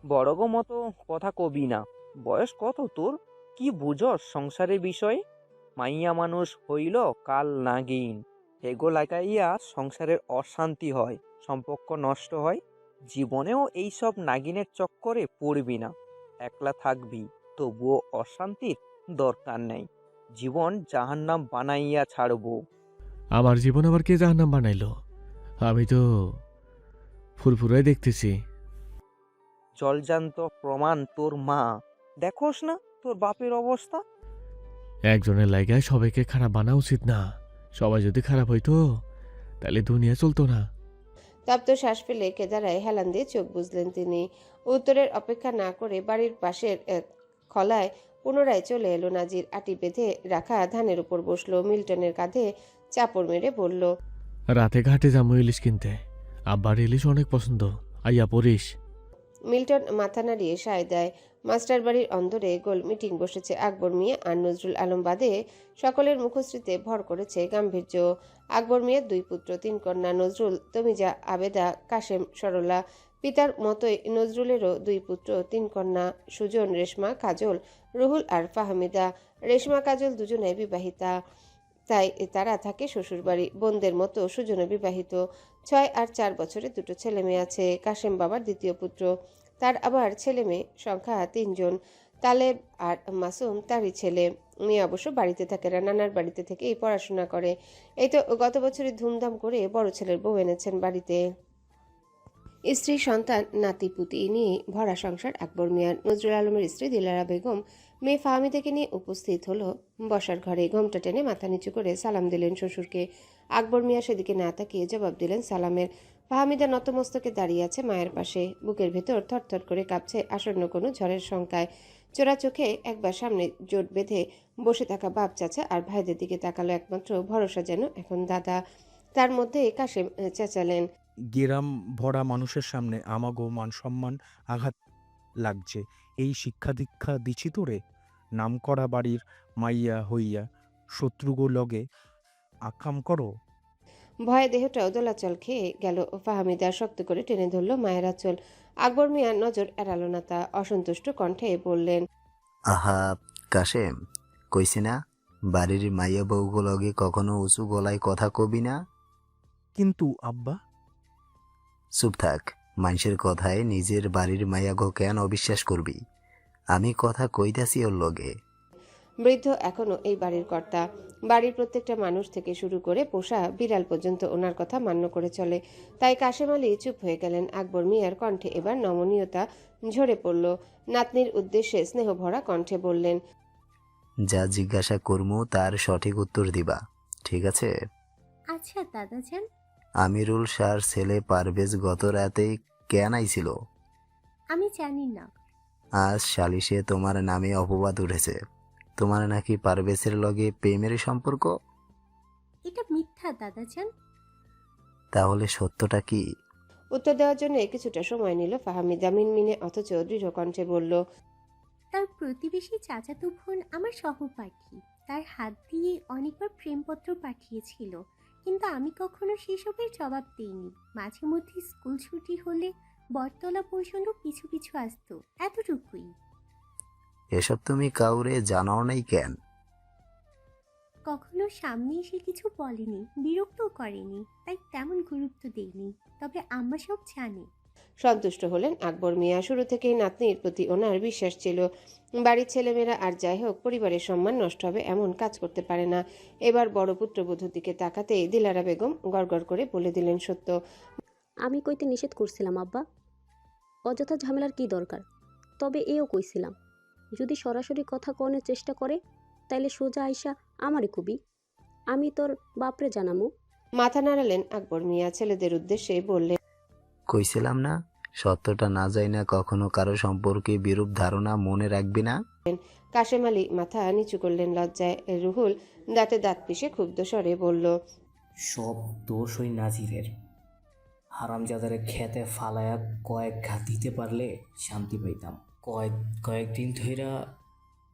বড় গো মতো কথা কবি না। বয়স কত তোর? কি বুঝস সংসারের বিষয়ে? মাইয়া মানুষ হইল কাল নাগিন, এগো লাগাইয়া সংসারের অশান্তি হয়, সম্পর্ক নষ্ট হয়। জীবনেও এইসব নাগিনের চক্করে পড়বি না। একলা থাকবি, তবুও অশান্তির দরকার নেই। জীবন জাহান্নাম বানাইয়া ছাড়বো। আমার জীবন আবার কে জাহান্নাম বানাইলো? আমি তো ফুরফুরাই দেখতেছি। জলজান্ত প্রমাণ তোর মা। দেখোস না তোর বাপের অবস্থা? একজনের লাইগায় সবাইকে খারাপ বানা উচিত না। সবাই যদি খারাপ হইতো তাহলে দুনিয়া চলতো না। তপ্ত শ্বাস ফেলে কেদারায় হেলান দিয়ে চোখ বুঝলেন তিনি। উত্তরের অপেক্ষা না করে বাড়ির পাশের খলায় পুনরায় চলে এলো নাজির। আটি বেঁধে রাখা ধানের উপর বসলো, মিল্টনের কাঁধে চাপড় মেরে বলল, রাতে ঘাটে যাবো ইলিশ কিনতে, আব্বার ইলিশ অনেক পছন্দ, আইয়া পড়িস। মিল্টন মাথা নাড়িয়ে সায় দেয়। মাস্টার বাড়ির অন্দরে গোল মিটিং বসেছে। আকবর মিয়া আর নজরুল আলম বাদে সকলের মুখশ্রীতে ভর করেছে গাম্ভীর্য। আকবর মিয়ার 2 পুত্র 3 কন্যা, নজরুল, তমিজা, আবেদা, কাশেম, সরলা। পিতার মতোই নজরুলেরও 2 পুত্র 3 কন্যা, সুজন, রেশমা, কাজল, রুহুল আর ফাহমিদা। রেশমা কাজল দুজনে বিবাহিতা, তাই তারা থাকে শ্বশুরবাড়ি। বোনদের মতো সুজনও বিবাহিত। 6 আর 4 বছরে 2 ছেলে মেয়ে আছে। কাশেম বাবার 2য় পুত্র, তার আবার ছেলে মেয়ে সংখ্যা 3 জন। তালেব আর মাসুম তারই ছেলে। মেয়ে অবশ্য বাড়িতে থাকে না, নানার বাড়িতে থেকেই পড়াশোনা করে। এই তো গত বছরই ধুমধাম করে বড় ছেলের বউ এনেছেন বাড়িতে। স্ত্রী, সন্তান, নাতি পুতি নিয়ে ভরা সংসার আকবর মিয়ার। নজরুল আলমের স্ত্রী দিলারা বেগম মেয়ে ফাহমিদাকে নিয়ে উপস্থিত হলো বসার ঘরে। ঘোমটা টেনে মাথা নিচু করে সালাম দিলেন শ্বশুরকে। আকবর মিয়া সেদিকে না তাকিয়ে জবাব দিলেন সালামের। ফাহমিদা নতমস্তকে দাঁড়িয়ে আছে মায়ের পাশে। বুকের ভেতর থরথর করে কাঁপছে আসন্ন কোনো ঝড়ের শঙ্কায়। চোরা চোখে একবার সামনে জোট বেঁধে বসে থাকা বাপ চাচা আর ভাইদের দিকে তাকালো। একমাত্র ভরসা যেন এখন দাদা। তার মধ্যে কাশেম চেঁচালেন, গেরাম ভরা মানুষের সামনে আমাগো মান সম্মান আঘাত লাগছে। এই শিক্ষা দীক্ষা দিছি তোরে? নাম করা বাড়ির মাইয়া হইয়া শত্রুগো লগে আকাম করো? ভয়ে দেহটাও দোলাচল খেয়ে গেল। ফাহমিদা শক্ত করে টেনে ধরল মায়ের আঁচল। আকবর মিয়া নজর এড়ালো না তা। অসন্তুষ্ট কণ্ঠে বললেন, আহা কাশেম, কইছি না বাড়ির মাইয়া বউগো লগে কখনো উঁচু গলায় কথা কবি না। কিন্তু আব্বা। চুপ থাক। মানুষের কথায় নিজের বাড়ির মাইয়াগো কেন অবিশ্বাস করবি? আমি কথা কইতাছি ওর লগে। বৃদ্ধ এখনো এই বাড়ির কর্তা। বাড়ির প্রত্যেকটা মানুষ থেকে শুরু করে পোষা বিড়াল পর্যন্ত ওনার কথা মান্য করে চলে। তাই কাশেম আলী চুপ হয়ে গেলেন। আকবর মিয়ার কণ্ঠে এবার নমনীয়তা ঝরে পড়ল। নাতনির উদ্দেশ্যে স্নেহভরা কণ্ঠে বললেন, যা জিজ্ঞাসা করমু তার সঠিক উত্তর দিবা, ঠিক আছে? আচ্ছা দাদাজান। আমিরুল শাহর ছেলে পারভেজ গত রাতেই কেন আইছিল? আমি জানি না। আজ সালিশে তোমার নামে অপবাদ উঠেছে, তোমার নাকি পারভেজের লগে প্রেমের সম্পর্ক। এটা মিথ্যা দাদাজান। তাহলে সত্যটা কি? উত্তর দেওয়ার জন্য কিছুটা সময় নিল ফাহমিদা। মিনমিনে অথচ দৃঢ় কণ্ঠে বলল, তার প্রতিবেশী চাচাতো বোন আমার সহপাঠী, তার হাত দিয়ে অনেকবার প্রেমপত্র পাঠিয়েছিল, কিন্তু আমি কখনো সেসবের জবাব দিইনি। মাঝে মধ্যে স্কুল ছুটি হলে বটতলা পর্যন্ত পিছু পিছু আসতো, এতটুকুই। এসব তুমি কাউরে জানাও নাই কেন? কখনো সামনে এসে কিছু বলেনি, বিরক্ত করেনি, তাই তেমন গুরুত্ব দেইনি। তবে আম্মা সব জানে। সন্তুষ্ট হলেন আকবর মিয়া। শুরু থেকেই নাতনির প্রতি ওনার বিশ্বাস ছিল। বাড়ির ছেলেমেয়েরা আর যাই হোক পরিবারের সম্মান নষ্ট হবে এমন কাজ করতে পারে না। এবার বড় পুত্রবধূর দিকে তাকাতেই দিলারা বেগম গড়গড় করে বলে দিলেন সত্য। আমি কইতে নিষেধ করছিলাম আব্বা, অযথা ঝামেলার কি দরকার। তবে এও কইছিলাম, যদি সরাসরি কথা কনের চেষ্টা করে তাইলে সোজা আইসা আমারে কবি, আমি তোর বাপরে জানামু। মাথা নাড়ালেন আকবর মিয়া। ছেলেদের উদ্দেশ্যে বললেন, কইছিলাম না, সত্যটা না যাই না কখনো কারো সম্পর্কে বিরূপ ধারণা মনে রাখবি না। কাশেম আলী মাথা নিচু করলেন লজ্জায়। রুহুল দাঁতে দাঁত পিষে ক্ষুব্ধ স্বরে বলল, সব দোষ ওই নাজিরের। হারামজাদারে খেতে ফালায়া কয়েক ঘা দিতে পারলে শান্তি পাইতাম। কয়েকদিন ধইরা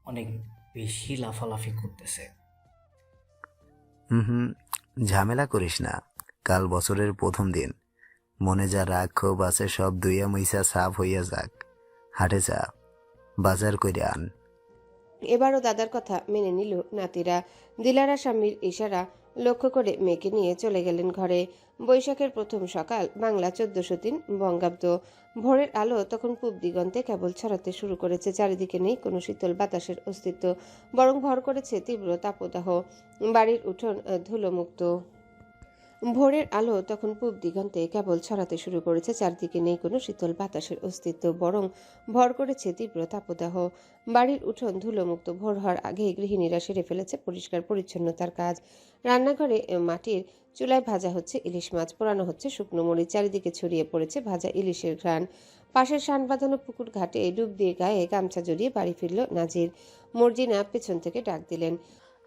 অনেক বেশি লাফালাফি করতেছে। হুম, ঝামেলা করিস না। কাল বছরের প্রথম দিন, মনে যা রাগ ক্ষোভ আছে সব দুইয়া মুইসা সাফ হইয়া যাক। হাটে যা, বাজার কইরা আন। এবারও দাদার কথা মেনে নিল নাতিরা। দিলারা স্বামীর ইশারা লক্ষ্য করে মেয়েকে নিয়ে চলে গেলেন ঘরে। বৈশাখের প্রথম সকাল, বাংলা 1403 বঙ্গাব্দ। ভোরের আলো তখন পূব দিগন্তে কেবল ছড়াতে শুরু করেছে। চারিদিকে নেই কোনো শীতল বাতাসের অস্তিত্ব, বরং ভর করেছে তীব্র তাপদাহ। বাড়ির উঠোন ধুলোমুক্ত। ভোরের আলো তখন পূব দিগন্তে কেবল ছড়াতে শুরু করেছে। চারদিকে নেই কোনো শীতল বাতাসের অস্তিত্ব, বরং ভর করেছে তীব্র তাপদাহ। বাড়ির উঠোন ধুলোমুক্ত। ভোর হওয়ার আগেই গৃহিণীরা সেরে ফেলেছে পরিষ্কার পরিচ্ছন্নতার কাজ। রান্নাঘরে মাটির চুলায় ভাজা হচ্ছে ইলিশ মাছ, পোড়ানো হচ্ছে শুকনো মরিচ। চারিদিকে ছড়িয়ে পড়েছে ভাজা ইলিশের ঘ্রাণ। পাশের শান বাঁধানো পুকুর ঘাটে ডুব দিয়ে গায়ে গামছা জড়িয়ে বাড়ি ফিরল নাজির। মর্জিনা পেছন থেকে ডাক দিলেন,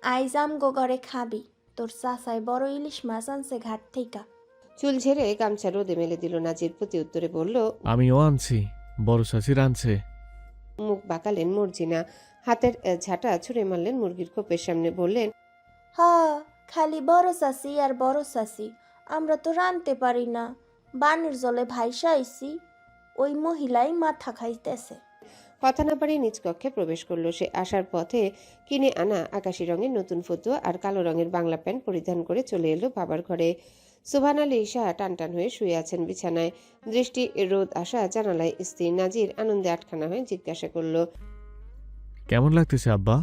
আইজাম গো ঘরে খাবি, তোর চাচাই বড় ইলিশ মাছ আনছে ঘাট থেকে। চুল ঝেড়ে গামছা রোদে মেলে দিল নাজির। প্রতি উত্তরে বলল, আমিও আনছি, বড় চাচির আনছে। মুখ বাঁকালেন মর্জিনা। হাতের ঝাঁটা ছুঁড়ে মারলেন মুরগির খোপের সামনে। বললেন, খালি বড় চাষি আর বড় চাষি, আমরা তো রানতে পারি না। বানের জলে ভাইসা আইছি, ওই মহিলাই মাথা খাইতেছে। কথা না পারিয়ে নিজ কক্ষে প্রবেশ করলো সে। আসার পথে কিনে আনা আকাশি রঙের নতুন ফতুয়া আর কালো রঙের বাংলা প্যান্ট পরিধান করে চলে এলো বাবার ঘরে। সুবহান আলী শাহ টানটান হয়ে শুয়ে আছেন বিছানায়। দৃষ্টি রোদ আসা জানালায় স্থির। নাজির আনন্দে আটখানা হয়ে জিজ্ঞাসা করলো, কেমন লাগতেছে আব্বা?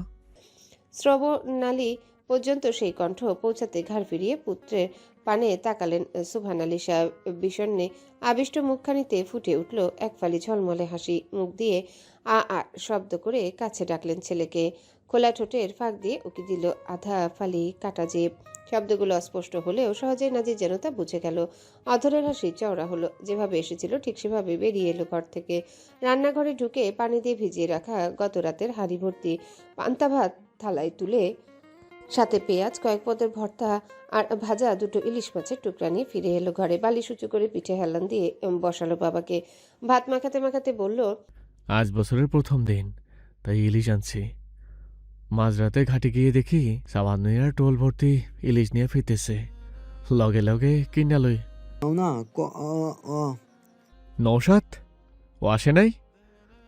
শ্রবণালী পর্যন্ত সেই কণ্ঠ পৌঁছাতে ঘাড় ফিরিয়ে পুত্রের পানে তাকালেন সুবহান আলী শাহ। বিষণ্ণে আবিষ্ট মুখখানিতে ফুটে উঠল এক ফালি ঝলমলে হাসি। মুখ দিয়ে আ আ শব্দ করে কাছে ডাকলেন ছেলেকে। খোলা ঠোঁটের ফাঁক দিয়ে উকি দিল আধা ফালি কাটা জিভ। শব্দগুলো অস্পষ্ট হলেও সহজে নাজির যেন তা বুঝে গেল। অধরের হাসি চওড়া হলো। যেভাবে এসেছিল ঠিক সেভাবে বেরিয়ে এলো ঘর থেকে। রান্নাঘরে ঢুকে পানি দিয়ে ভিজিয়ে রাখা গত রাতের হাঁড়ি ভর্তি পান্তা ভাত থালায় তুলে সাথে পেঁয়াজ, কয়েক পদের ভর্তা আর ভাজা দুটো ইলিশ মাছের টুকরা নিয়ে ফিরে এলো ঘরে। বালিশ উঁচু করে পিঠে হেলান দিয়ে বসালো বাবাকে। ভাত মাখাতে মাখাতে বলল, আজ বছরের প্রথম দিন, তাই ইলিশ আনছি। মাঝরাতে ঘাটে গিয়ে দেখি সাবান্নরা টোল ভর্তি ইলিশ নিয়ে ফিরতেছে। লগে লগে কিনা লই। নৌসাদ ও আসে নাই?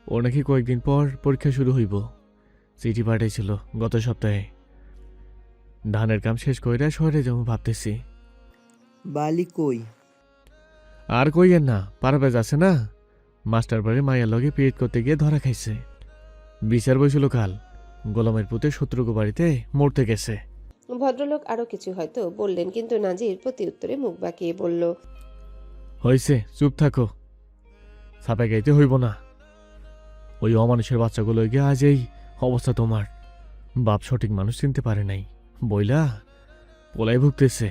ও নাকি কয়েকদিন পর পরীক্ষা শুরু হইব। চিঠি পাঠিয়েছিল গত সপ্তাহে। ধানের কাম শেষ কইরা শহরে যাবো ভাবতেছি। বালি কই? আর কইয়েন না, পারভেজ আছে না, মাস্টার বাড়ি মায়ের লগে পিরিত করতে গিয়ে ধরা খাইছে। বিচার বইছিল কাল, গোলামের পুতে শত্রুগো বাড়িতে মরতে গেছে। ভদ্রলোক আরো কিছু হয়তো বললেন, কিন্তু নাজির প্রতি উত্তরে মুখ বাঁকিয়ে বলল, হয়েছে, চুপ থাকো, ছাপে গাইতে হইব না। ওই অমানুষের বাচ্চাগুলো গিয়ে আজ এই অবস্থা তোমার। বাপ সঠিক মানুষ চিনতে পারে নাই বইলা পোলাই ভুগতেছে।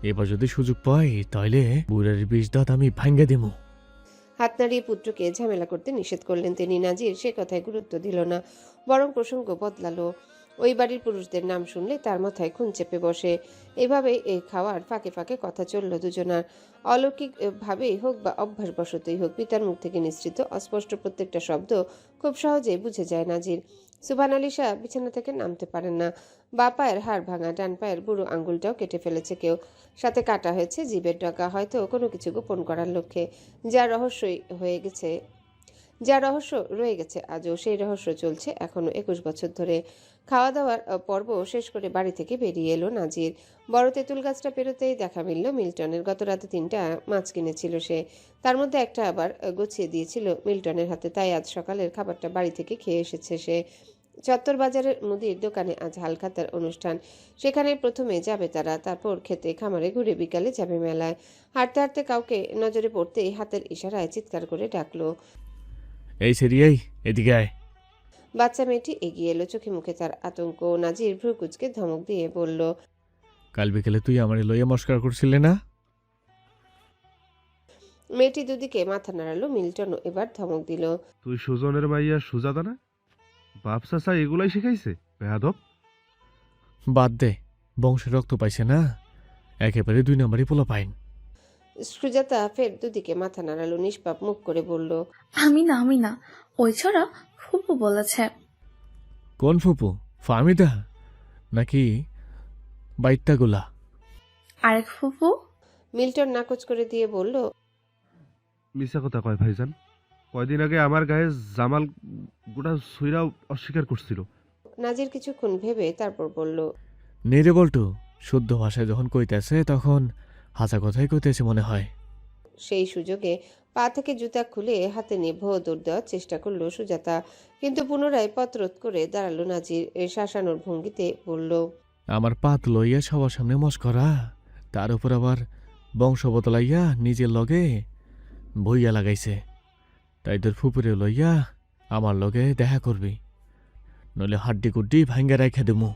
এবার যদি সুযোগ পাই তাইলে বুড়ার 20 দাঁত আমি ভাঙ্গে দিমু। হাত নাড়িয়ে পুত্রকে ঝামেলা করতে নিষেধ করলেন তিনি। নাজির সে কথায় গুরুত্ব দিল না, বরং প্রসঙ্গ বদলালো। ওই বাড়ির পুরুষদের নাম শুনলে তার মাথায় খুন চেপে বসে। এভাবে এই খাওয়ার ফাঁকে ফাঁকে কথা চলল দুজনার। অলৌকিক ভাবেই হোক বা অভ্যাসবশতই হোক, পিতার মুখ থেকে নিঃসৃত অস্পষ্ট প্রত্যেকটা শব্দ খুব সহজেই বুঝে যায় নাজির। সুবহান আলী শাহ বিছানা থেকে নামতে পারেন না। বা পায়ের হাড় ভাঙা, ডান পায়ের বুড়ো আঙ্গুলটাও কেটে ফেলেছে কেউ, সাথে কাটা হয়েছে জিভের ডগা, হয়তো কোনো কিছু গোপন করার লক্ষ্যে। যা রহস্য রয়ে গেছে আজও। সেই রহস্য চলছে এখনো 21 বছর ধরে। খাওয়া দাওয়ার পর্ব শেষ করে বাড়ি থেকে বেরিয়ে এলো নাজির। বড় তেঁতুল গাছটা পেরোতেই দেখা মিলল মিল্টনের। গত রাতে 3টা মাছ কিনেছিল সে, তার মধ্যে একটা আবার গুছিয়ে দিয়েছিল মিল্টনের হাতে, তাই আজ সকালের খাবারটা বাড়ি থেকে খেয়ে এসেছে সে। চত্বর বাজারের মুদির দোকানে আজ হালখাতার অনুষ্ঠান, সেখানে প্রথমে যাবে তারা, তারপর খেতে খামারে ঘুরে বিকালে যাবে মেলায়। হাঁটতে হাঁটতে কাউকে নজরে পড়তেই হাতের ইশারায় চিৎকার করে ডাকলো, এই সেরিয়াই, এদিকে আয়। বাচ্চা মেয়েটি এগিয়ে এলো, চোখে মুখে তার আতঙ্ক। নাজির ভ্রু কুচকে ধমক দিয়ে বলল, কাল বিকেলে তুই আমার লইয়া মস্কার করছিলে না? মেয়েটি দুদিকে মাথা নাড়ালো। মিল্টনও এবার ধমক দিল, তুই সুজনের মাইয়া সুজাতা না? বাপ চাচা এগুলাই শিখাইছে বেয়াদব। বাদ দে, বংশের রক্ত পাইছে না, একেবারে 2 নম্বরই পোলা পাইন। সুজাতা ফের দুদিকে মাথা নাড়ালো, নিষ্পাপ মুখ করে বলল, আমি না, ওই ছড়া ফুপু বলেছে। কোন ফুপু? ফাহমিদা নাকি বাইত্তাগুলা? আরেক ফুপু। মিল্টন নাকচ করে দিয়ে বলল, মিশা কথা কয় ভাইজান। কয়দিন আগে আমার গায়ে জামাল গোটা সুইরাও অস্বীকার করছিল। নাজির কিছুক্ষণ ভেবে তারপর বলল, নেরে বল্টু, শুদ্ধ ভাষায় যখন কইতেছে তখন হাসা কথাই কইতেছে মনে হয়। সেই সুযোগে পা থেকে জুতা খুলে হাতে নিয়ে ভো দৌড় দেওয়ার চেষ্টা করলো সুজাতা, কিন্তু পুনরায় পথ রোধ করে দাঁড়ালো নাজির। শাসানোর ভঙ্গিতে বলল, আমার পাত লইয়া সবার সামনে মস্করা, তার উপর আবার বংশ বদলাইয়া নিজের লগে বইয়া লাগাইছে। তাই তোর ফুপুরে লইয়া আমার লগে দেখা করবি, নইলে হাড্ডি কুড্ডি ভাঙ্গা রাইখা দেমু।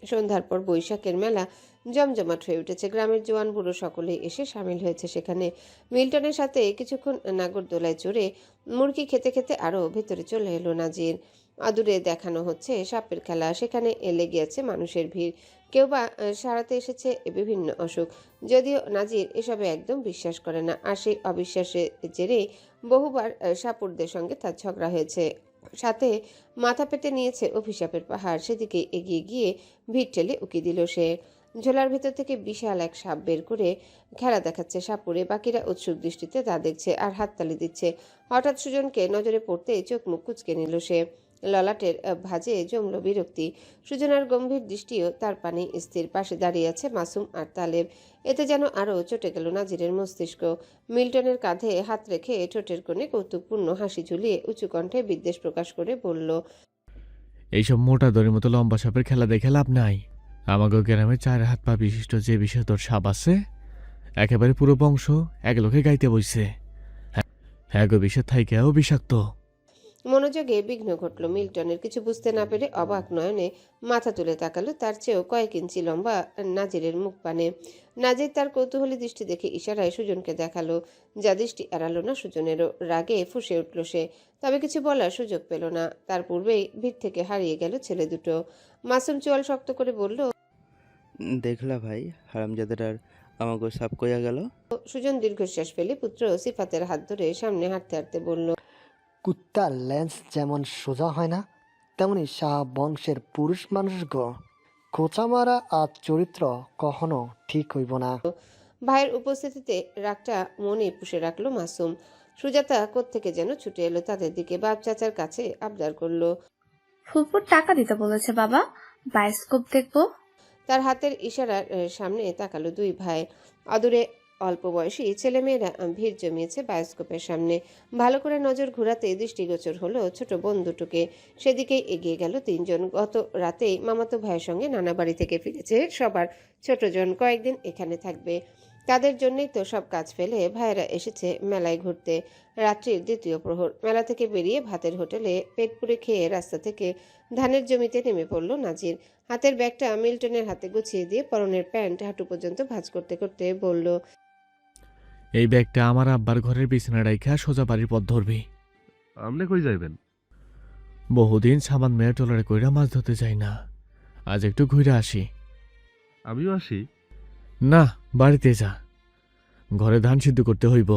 সন্ধ্যার পর বৈশাখের মেলা জমজমাট হয়ে উঠেছে। গ্রামের জোয়ান বুড়ো সকলেই এসে সামিল হয়েছে সেখানে। মিল্টনের সাথে কিছুক্ষণ নাগরদোলায় চড়ে মুরগি খেতে খেতে আরও ভেতরে চলে এলো নাজির। আদুরে দেখানো হচ্ছে সাপের খেলা, সেখানে লেগে আছে মানুষের ভিড়। কেউ বা সারাতে এসেছে বিভিন্ন অসুখ। যদিও নাজির এসবে একদম বিশ্বাস করে না, আর সেই অবিশ্বাসের জেরে বহুবার সাপুরদের সঙ্গে তার ঝগড়া হয়েছে। সাথে মাথা পেতে নিয়েছে অভিশাপের পাহাড়। সেদিকে এগিয়ে গিয়ে ভিড় ঠেলে উকি দিল সে। ঝোলার ভেতর থেকে বিশাল এক সাপ বের করে খেলা দেখাচ্ছে সাপুরে। বাকিরা উৎসুক দৃষ্টিতে তা দেখছে আর হাততালি দিচ্ছে। হঠাৎ সুজনকে নজরে পড়তে চোখ মুখ কুঁচকে নিল সে। ললাটের ভাঁজে জমল বিরক্তি। সুজনার গম্ভীর দৃষ্টিও তার পানে স্থির। পাশে দাঁড়িয়ে আছে মাসুম আর তালেব। এতে যেন আরও চটে গেল নাজিরের মস্তিষ্ক। মিল্টনের কাঁধে হাত রেখে ঠোঁটের কোণে কৌতুকপূর্ণ হাসি ঝুলিয়ে উঁচু কণ্ঠে বিদ্বেষ প্রকাশ করে বলল, এইসব মোটা দড়ির মতো লম্বা সাপের খেলা দেখে লাভ নাই। আমাগো গ্রামে 4 হাত পা বিশিষ্ট যে বিষধর সাপ আছে, একেবারে পুরো বংশ এক লোকে গাইতে বইছে। হ্যাঁ গো, বিষের থাইকেও বিষাক্ত। মনোযোগে বিঘ্ন ঘটল মিল্টনের। কিছু বুঝতে না পেরে অবাক নয়নে মাথা তুলে তাকালো তার চেয়েও কয়েক ইঞ্চি লম্বা নাজিরের মুখ পানে। নাজির তার কৌতূহলী দৃষ্টি দেখে ইশারায় সুজনকে দেখালো, যা দৃষ্টি এড়ালো না সুজনেরও। রাগে ফুঁসে উঠল সে, তবে কিছু বলার সুযোগ পেল না। তার পূর্বেই ভিড় থেকে হারিয়ে গেল ছেলে দুটো। মাসুম চোয়াল শক্ত করে বলল, দেখলা ভাই, হারামজাদার আর আমাকে সাপ কইয়া গেল। সুজন দীর্ঘশ্বাস ফেলে পুত্র সিফাতের হাত ধরে সামনে হাঁটতে হাঁটতে বলল, কুত্তার লেন্স যেমন সোজা হয় না, তেমনি শাহ বংশের পুরুষ মানুষ গো খোঁচা মারা আর চরিত্র কখনো ঠিক হইব না। ভাইয়ের উপস্থিতিতে রাগটা মনে পুষে রাখলো মাসুম। সুজাতা কোত্থেকে যেন ছুটে এলো তাদের দিকে। বাপ চাচার কাছে আবদার করলো, ফুপুর টাকা দিতে বলেছে বাবা, বায়োস্কোপ দেখবো। তার হাতের ইশারার সামনে তাকালো দুই ভাই। অদূরে অল্প বয়সী ছেলেমেয়েরা ভিড় জমিয়েছে বায়োস্কোপের সামনে। ভালো করে নজর ঘোরাতে দৃষ্টিগোচর হলো ছোট বোন দুটোকে। সেদিকেই এগিয়ে গেল তিনজন। গত রাতেই মামাতো ভাইয়ের সঙ্গে নানা বাড়ি থেকে ফিরেছে সবার ছোটজন, কয়েকদিন এখানে থাকবে। তাদের জন্যই তো সব কাজ ফেলে ভাইয়েরা এসেছে মেলায় ঘুরতে। রাত্রির দ্বিতীয় প্রহর। মেলা থেকে বেরিয়ে ভাতের হোটেলে পেট পুরে খেয়ে রাস্তা থেকে ধানের জমিতে নেমে পড়ল নাজির। হাতের ব্যাগটা মিল্টনের হাতে গুছিয়ে দিয়ে পরনের প্যান্ট হাঁটু পর্যন্ত ভাঁজ করতে করতে বলল, এই ব্যাগটা আমার আব্বার ঘরের বিছানা রাইখা সোজা বাড়ির পথ ধরবি। আপনি কই যাইবেন? বহুদিন সামান মেয়ে টলারে কইরা মাছ ধরতে যাই না, আজ একটু ঘুরে আসি। আমিও আসি। না, বাড়িতে যা, ঘরে ধান সিদ্ধ করতে হইব।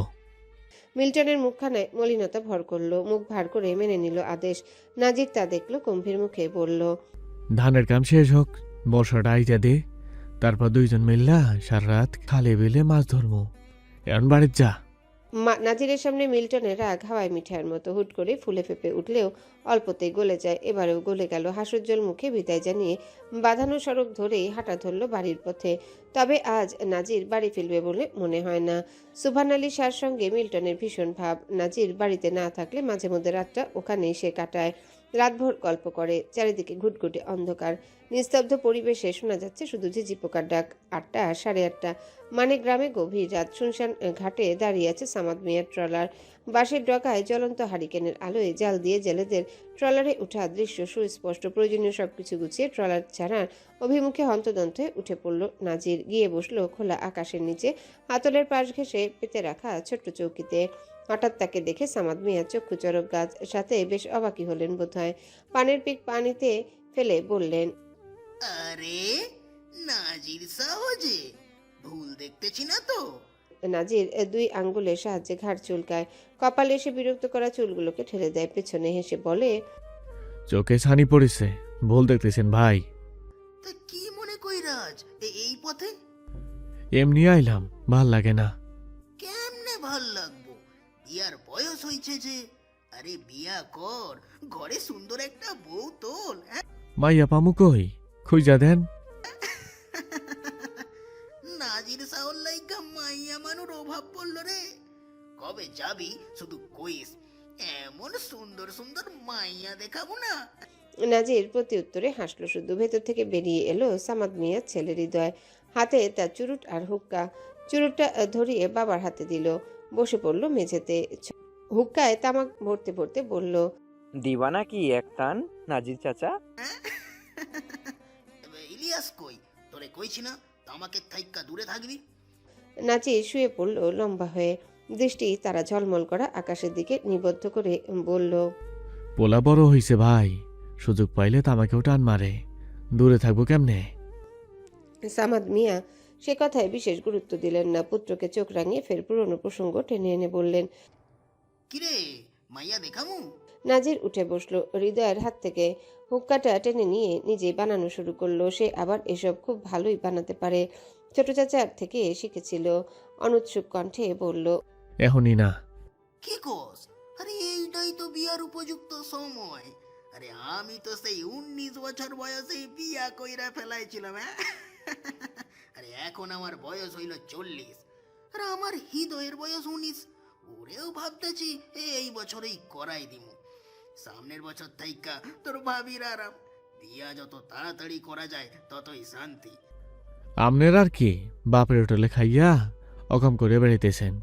মিল্টনের মুখখানায় মলিনতা ভর করলো। মুখ ভার করে মেনে নিল আদেশ। নাজির তা দেখলো, গম্ভীর মুখে বলল, ধানের কাম শেষ হোক, বর্ষাটা আইজা দে, তারপর দুইজন মিল্লা সারা রাত খালে বেলে মাছ ধরমু। এখন বাড়ির যা। নাজিরের সামনে মিল্টনের রাগ হাওয়ায় মিঠাইয়ের মতো হুট করে ফুলে ফেপে উঠলেও অল্পতেই গলে যায়। এবারেও গলে গেল। হাসুজ্জ্বল মুখে বিদায় জানিয়ে বাঁধানো সড়ক ধরেই হাঁটা ধরল বাড়ির পথে। তবে আজ নাজির বাড়ি ফিরবে বলে মনে হয় না। সুবহান আলী শাহর সঙ্গে মিল্টনের ভীষণ ভাব। নাজির বাড়িতে না থাকলে মাঝে মধ্যে রাতটা ওখানেই সে কাটায়। রাতভর গল্প করে। চারিদিকে ঘুটঘুটে অন্ধকার, নিস্তব্ধ পরিবেশে শোনা যাচ্ছে শুধু ঝিঝি পোকার ডাক। 8টা 8:30 মানে গ্রামে গভীর রাত। শুনশান ঘাটে দাঁড়িয়ে আছে সামাদ মিয়ার ট্রলার। বাঁশের ডগায় জ্বলন্ত হারিকেনের আলোয় জাল দিয়ে জেলেদের ট্রলারে ওঠা দৃশ্য সুস্পষ্ট। প্রয়োজনীয় সবকিছু গুছিয়ে ট্রলার ছাড়ার অভিমুখে হন্তদন্ত হয়ে উঠে পড়ল নাজির। গিয়ে বসলো খোলা আকাশের নিচে হাতলের পাশ ঘেঁষে পেতে রাখা ছোট্ট চৌকিতে। হঠাৎ তাকে দেখে সামাদ মিয়া চক্ষু চরক গাছ সাথে বেশ অবাকই হলেন বোধহয়। পানের পিক পানিতে ফেলে বললেন, আরে নাজির সাহজে ভুল দেখতেছি না তো? নাজির 2 আঙ্গুলের সাহায্যে ঘাড় চুলকায়। কপালে এসে বিরক্ত করা চুলগুলোকে ঠেলে দেয় পেছনে। হেসে বলে, চোখে ছানি পড়েছে, ভুল দেখতেছেন ভাই। তা কি মনে কইরাজ এই পথে? এমনি আইলাম, ভাল লাগে না। কেমনে ভাল লাগবো? বিয়ার বয়স হইছে যে। আরে বিয়া কর, ঘরে সুন্দর একটা বউ তোল। মাইয়া পামু কই, খুঁজা দেন। নাজির সাহর লাইগা মাইয়া মানুর অভাব পড়ল রে। কবে যাবি শুধু কইস, এমন সুন্দর সুন্দর মাইয়া দেখাবো না। নাজির প্রতি উত্তরে হাসলো শুধু। ভেতর থেকে বেরিয়ে এলো সামাদ মিয়ার ছেলের হৃদয়। হাতে তার চুরুট আর হুক্কা। চুরুটটা ধরিয়ে বাবার হাতে দিল। বসে পড়ল মেঝেতে। হুক্কায় তামাক ভরতে ভরতে বলল, দিবা নাকি এক টান নাজির চাচা? ইলিয়াস কই? তোরে কইছি না আমাকে থাইক্কা দূরে থাকবি। নাজির শুয়ে পড়ল লম্বা হয়ে। দৃষ্টি তারা ঝলমল করা আকাশের দিকে নিবদ্ধ করে বলল, পোলা বড় হইছে ভাই, সুযোগ পাইলে তামাকেও টান মারে, দূরে থাকবো কেমনে? সামাদ মিয়া সে কথায় বিশেষ গুরুত্ব দিলেন না। পুত্রকে চোখ রাঙিয়ে ফের পুরনো প্রসঙ্গ টেনে এনে বললেন, কিরে মাইয়া দেখামু? নাজির উঠে বসলো। হৃদয়ের হাত থেকে হুক্কাটা টেনে নিয়ে নিজেই বানানো শুরু করলো। সে আবার এসব খুব ভালোই বানাতে পারে। ছোট চাচার থেকে শিখেছিল। অনুৎসুক কণ্ঠে বলল, এখনই না। কি কস? আরে এইটাই তো বিয়ার উপযুক্ত সময়। আরে আমি তো সেই 19 বছর বয়সে বিয়া কইরা ফেলাইছিলাম। আরে এখন আমার বয়স হইল 40, আর আমার হৃদয়ের বয়স 19। ওরেও ভাবতেছি এই বছরেই করাই দিমু। সামনের বছর থাইকা তোর ভাবির আরাম। বিয়া যত তাড়াতাড়ি করা যায় ততই শান্তি। আমনের আর কি, বাপের হোটেলে খাইয়া অকাম করে বেড়াইতেছেন,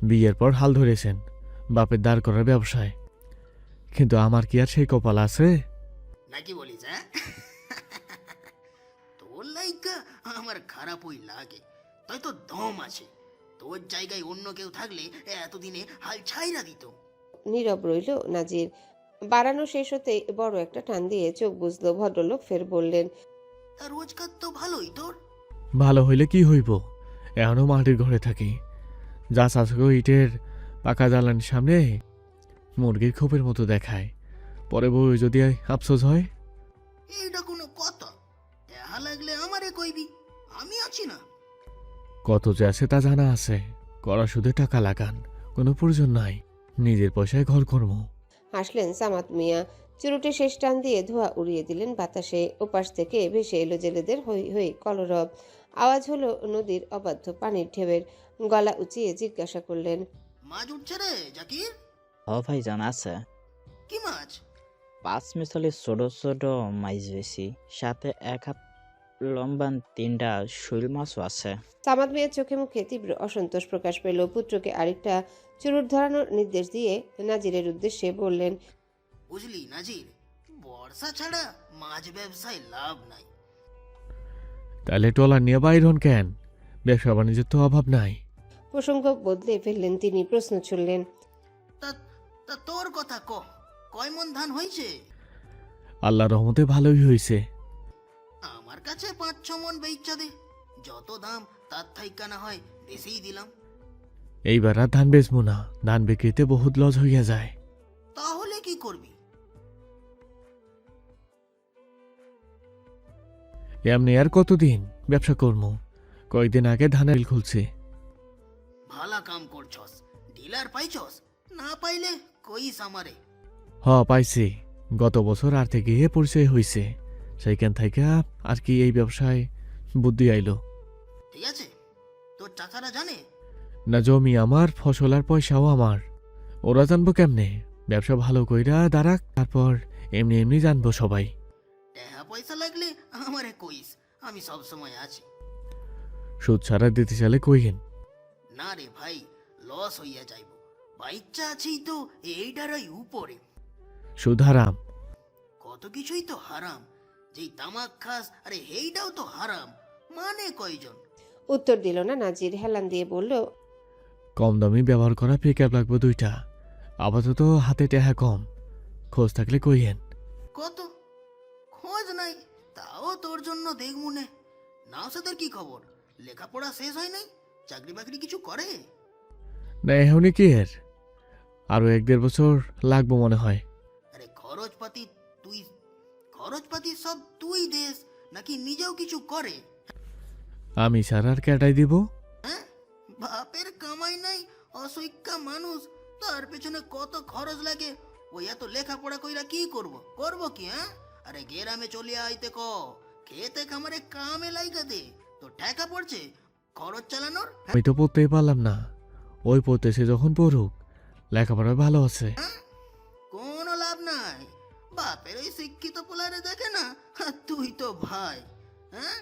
বিয়ের পর হাল ধরেছেন বাপের দাঁড় করার ব্যবসায়। কিন্তু আমার কি আর সেই কপাল আছে? নাকি বলিস? তোর লাইকা আমার খারাপই লাগে, তাই তো দম আছে। তোর জায়গায় অন্য কেউ থাকলে এতদিনে হাল ছাইরা দিত। নীরব রইল নাজির। বাড়ানো শেষ হতেই বড় একটা টান দিয়ে চোখ বুঝলো। ভদ্রলোক ফের বললেন, রোজগার তো ভালোই তোর। ভালো হইলে কি হইব, এখনো মাটির ঘরে থাকি। যা চাচাকে ইটের পাকা জ্বালানির সামনে মুরগির খোপের মতো দেখায়, পরে বউ যদি আফসোস হয়। এইটা কোনো কথা? দেখা লাগলে আমারে কইবি, আমি আছি না। কত যে আছে তা জানা আছে, করা শুধু টাকা লাগান, কোনো প্রয়োজন নাই, নিজের পয়সায় ঘর কর্ম। হাসলেন সামাদ মিয়া। চুরুটে শেষ টান দিয়ে ধোঁয়া উড়িয়ে দিলেন বাতাসে। ওপাশ থেকে ভেসে এলো জেলেদের হই হই কলরব। আওয়াজ হলো নদীর অবাধ্য পানির ঢেউয়ের। গলা উঁচিয়ে জিজ্ঞাসা করলেন, মাছ উঠছে রে জাকির? হ ভাইজান আছে। কি মাছ? 5 মিশালি ছোট ছোট মাছ বেশি, সাথে 1 হাত লম্বা 3টা শৈল মাছও আছে। সামাদ মিয়ার চোখে মুখে তীব্র অসন্তোষ প্রকাশ পেল। পুত্রকে আরেকটা চুরুট ধরানোর নির্দেশ দিয়ে নাজিরের উদ্দেশ্যে বললেন, বুঝলি নাজির, বর্ষা ছাড়া মাছ ব্যবসায় লাভ নাই। তাহলে ট্রলার নিয়ে বাইর হন কেন? ব্যবসা বাণিজ্যের তো অভাব নাই। প্রসঙ্গ বদলে ফেললেন তিনি। প্রশ্ন ছুড়লেন, তা তোর কথা কয় মন ধান হয়েছে? আল্লাহর রহমতে ভালোই হয়েছে। আমার কাছে 5-6 মন বেচা দে, যত দাম তার থাইকা না হয় বেশিই দিলাম। এইবার আর ধান বেচবো না, ধান বিক্রিতে বহুত লস হইয়া যায়। তাহলে কি করবি? এমনি আর কতদিন ব্যবসা করবো? কয়েকদিন আগে ধানের মিল খুলছে। ভালা কাম করছস, ডিলার পাইছস? না পাইলে কইস আমারে। পাইছি। গত বছর আর থেকে পরিচয় হইছে, সেইখান থেকে আর কি এই ব্যবসায় বুদ্ধি আইলো। ঠিক আছে, তোর চাচারা জানে? না, জমি আমার, ফসল আর পয়সাও আমার। ওরা জানবো কেমনে? ব্যবসা ভালো কইরা দাঁড়াক, তারপর এমনি এমনি জানবো সবাই। টাকা পয়সা লাগলে আমারে কইস, আমি সব সময় আছি। সুদ ছাড়া দিতে চাইলে কইেন। না রে ভাই, লস হইয়া যাইব। বাইচ্চা আছি তো এইটারই উপরে। সুদ হারাম। কত কিছুই তো হারাম। যেই তামাক খাস, আরে এইটাও তো হারাম। মানে কয়জন? উত্তর দিল না নাজির। হেলান দিয়ে বলল, কম দামি ব্যবহার করা পিকআপ লাগবে 2টা। আপাতত হাতে টাকা কম, খোঁজ থাকলে কইেন। কত খোঁজ নাই, তাও তোর জন্য দেখমুনে। নাওসাদের কি খবর? লেখাপড়া শেষ হয় নাই? চাকরি বাকরি কিছু করে? না, এখনই কি এর, আরো 1-1.5 বছর লাগবো মনে হয়। আরে খরচপাতি সব তুই দেস নাকি নিজেও কিছু করে? আমি ছাড়া আর কেটাই দিব? হ্যাঁ, বাপের কামাই নাই, অসৈক্যা মানুষ, তার পেছনে কত খরচ লাগে। ওই এত লেখাপড়া কইরা কি করব কি? হ্যাঁ, আরে গেরামে চলে আইতে খেতে খামারে কামে লাইগা দে, তো টাকা পড়ছে খরচ চালানোর। আমি তো পড়তেই পারলাম না, ওই পড়তেছে যখন পড়ুক, লেখাপড়ায় ভালো আছে। কোনো লাভ নাই, বাপের ওই শিক্ষিত পোলারে দেখে না, আর তুই তো ভাই। হ্যাঁ,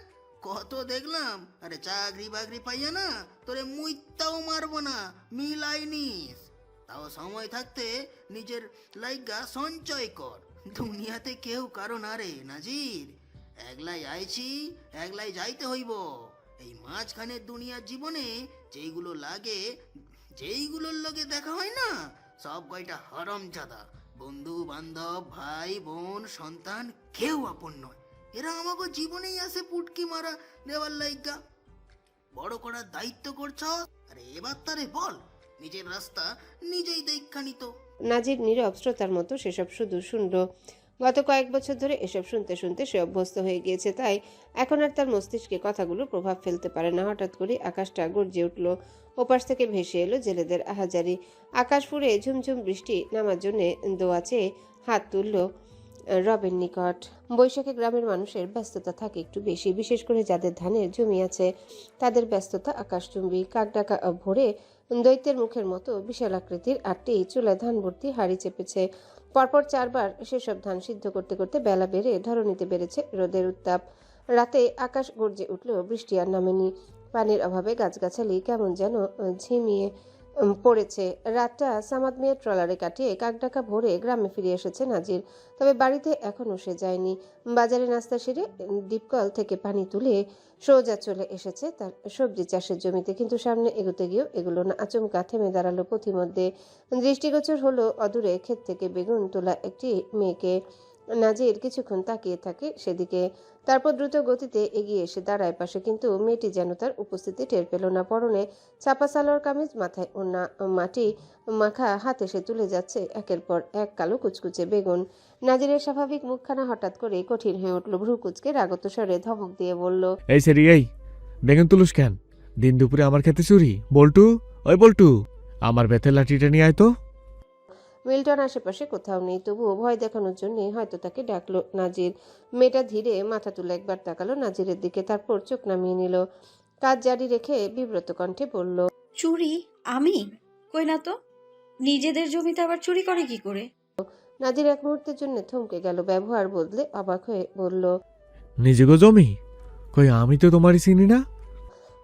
কত দেখলাম, আরে চাকরি বাকরি পাইয়া না তোরে মুইতাও মারবো না, মিলাই নিস। তাও সময় থাকতে নিজের লাইগা সঞ্চয় কর। দুনিয়াতে কেউ কারো না রে নাজির, একলাই আইছি একলাই যাইতে হইব। এই মাঝখানের দুনিয়ার জীবনে যেইগুলোর লগে দেখা হয় না, সব কয়টা হারামজাদা। বন্ধু বান্ধব, ভাই বোন, সন্তান, কেউ আপন নয়। এরা আমাকে জীবনেই আসে পুটকি মারা দেওয়ার লাইগা। বড় করার দায়িত্ব করছ, আরে এবার তারে বল নিজের রাস্তা নিজেই দেখা নিত। নাজির নীরব শ্রোতার মতো সেসব শুধু শুনল। গত কয়েক বছর ধরে এসব শুনতে শুনতে সে অভ্যস্ত হয়ে গিয়েছে, তাই এখন আর তার মস্তিষ্কে কথাগুলো প্রভাব ফেলতে পারে না। হঠাৎ করে আকাশটা গর্জে উঠল। ওপাশ থেকে ভেসে এলো জেলেদের আহাজারি। আকাশ ফুঁড়ে ঝুমঝুম বৃষ্টি নামার জন্য দোয়া চেয়ে হাত তুলল রবের নিকট। বৈশাখে গ্রামের মানুষের ব্যস্ততা থাকে একটু বেশি, বিশেষ করে যাদের ধানের জমি আছে। তাদের ব্যস্ততা আকাশচুম্বী। কাকডাকা ভোরে দৈত্যের মুখের মতো বিশাল আকৃতির 8টি চুলায় ধান ভর্তি হাঁড়ি চেপেছে। পরপর 4 বার সেসব ধান সিদ্ধ করতে করতে বেলা বেড়ে ধরণীতে বেড়েছে রোদের উত্তাপ। রাতে আকাশ গর্জে উঠলেও বৃষ্টি আর নামেনি। পানির অভাবে গাছগাছালি কেমন যেন ঝিমিয়ে পড়েছে। রাতটা সামাদ মিয়ার ট্রলারে কাটিয়ে কাকডাকা ভোরে গ্রামে ফিরে এসেছে নাজির। তবে বাড়িতে এখনও সে যায়নি। বাজারে নাস্তা সেরে ডিপকল থেকে পানি তুলে সোজা চলে এসেছে তার সবজি চাষের জমিতে। কিন্তু সামনে এগোতে গিয়েও এগুলো না, আচমকা থেমে দাঁড়ালো পথিমধ্যে। দৃষ্টিগোচর হলো অদূরে ক্ষেত থেকে বেগুন তোলা একটি মেয়েকে। নাজির কিছুক্ষণ তাকিয়ে থাকে সেদিকে, তারপর দ্রুত গতিতে এগিয়ে এসে দাঁড়ায় পাশে। কিন্তু মেয়েটি যেন তার উপস্থিতি টের পেল না। পরনে চাপা সালোয়ার কামিজ, মাথায় ওড়না, মাটি মাখা হাতে সে তুলে যাচ্ছে একের পর এক কালো কুচকুচে বেগুন। নাজিরের স্বাভাবিক মুখখানা হঠাৎ করে কঠিন হয়ে উঠল। ভ্রু কুচকে রাগত স্বরে ধমক দিয়ে বলল, এই সেরি, এই বেগুন তুলুস কেন? দিন দুপুরে আমার খেতে চুরি? বল্টু, ওই বল্টু, আমার বেতের লাঠিটা নিয়ে আয় তো। মিল্টন আশেপাশে কোথাও নেই, তবুও ভয় দেখানোর জন্য হয়তো তাকে ডাকলো নাজির। মেয়েটা ধীরে মাথা তুলে একবার তাকালো নাজিরের দিকে, তারপর চোখ নামিয়ে নিল। কাজ জারি রেখে বিব্রত কণ্ঠে বলল, চুরি? আমি? কই না তো। নিজেদের জমিতে আবার চুরি করে কি করে? নাজির এক মুহূর্তের জন্য থমকে গেল, ব্যবহার বদলে অবাক হয়ে বলল। নিজেগো জমি? কই আমি তো তোমারই চিনি না।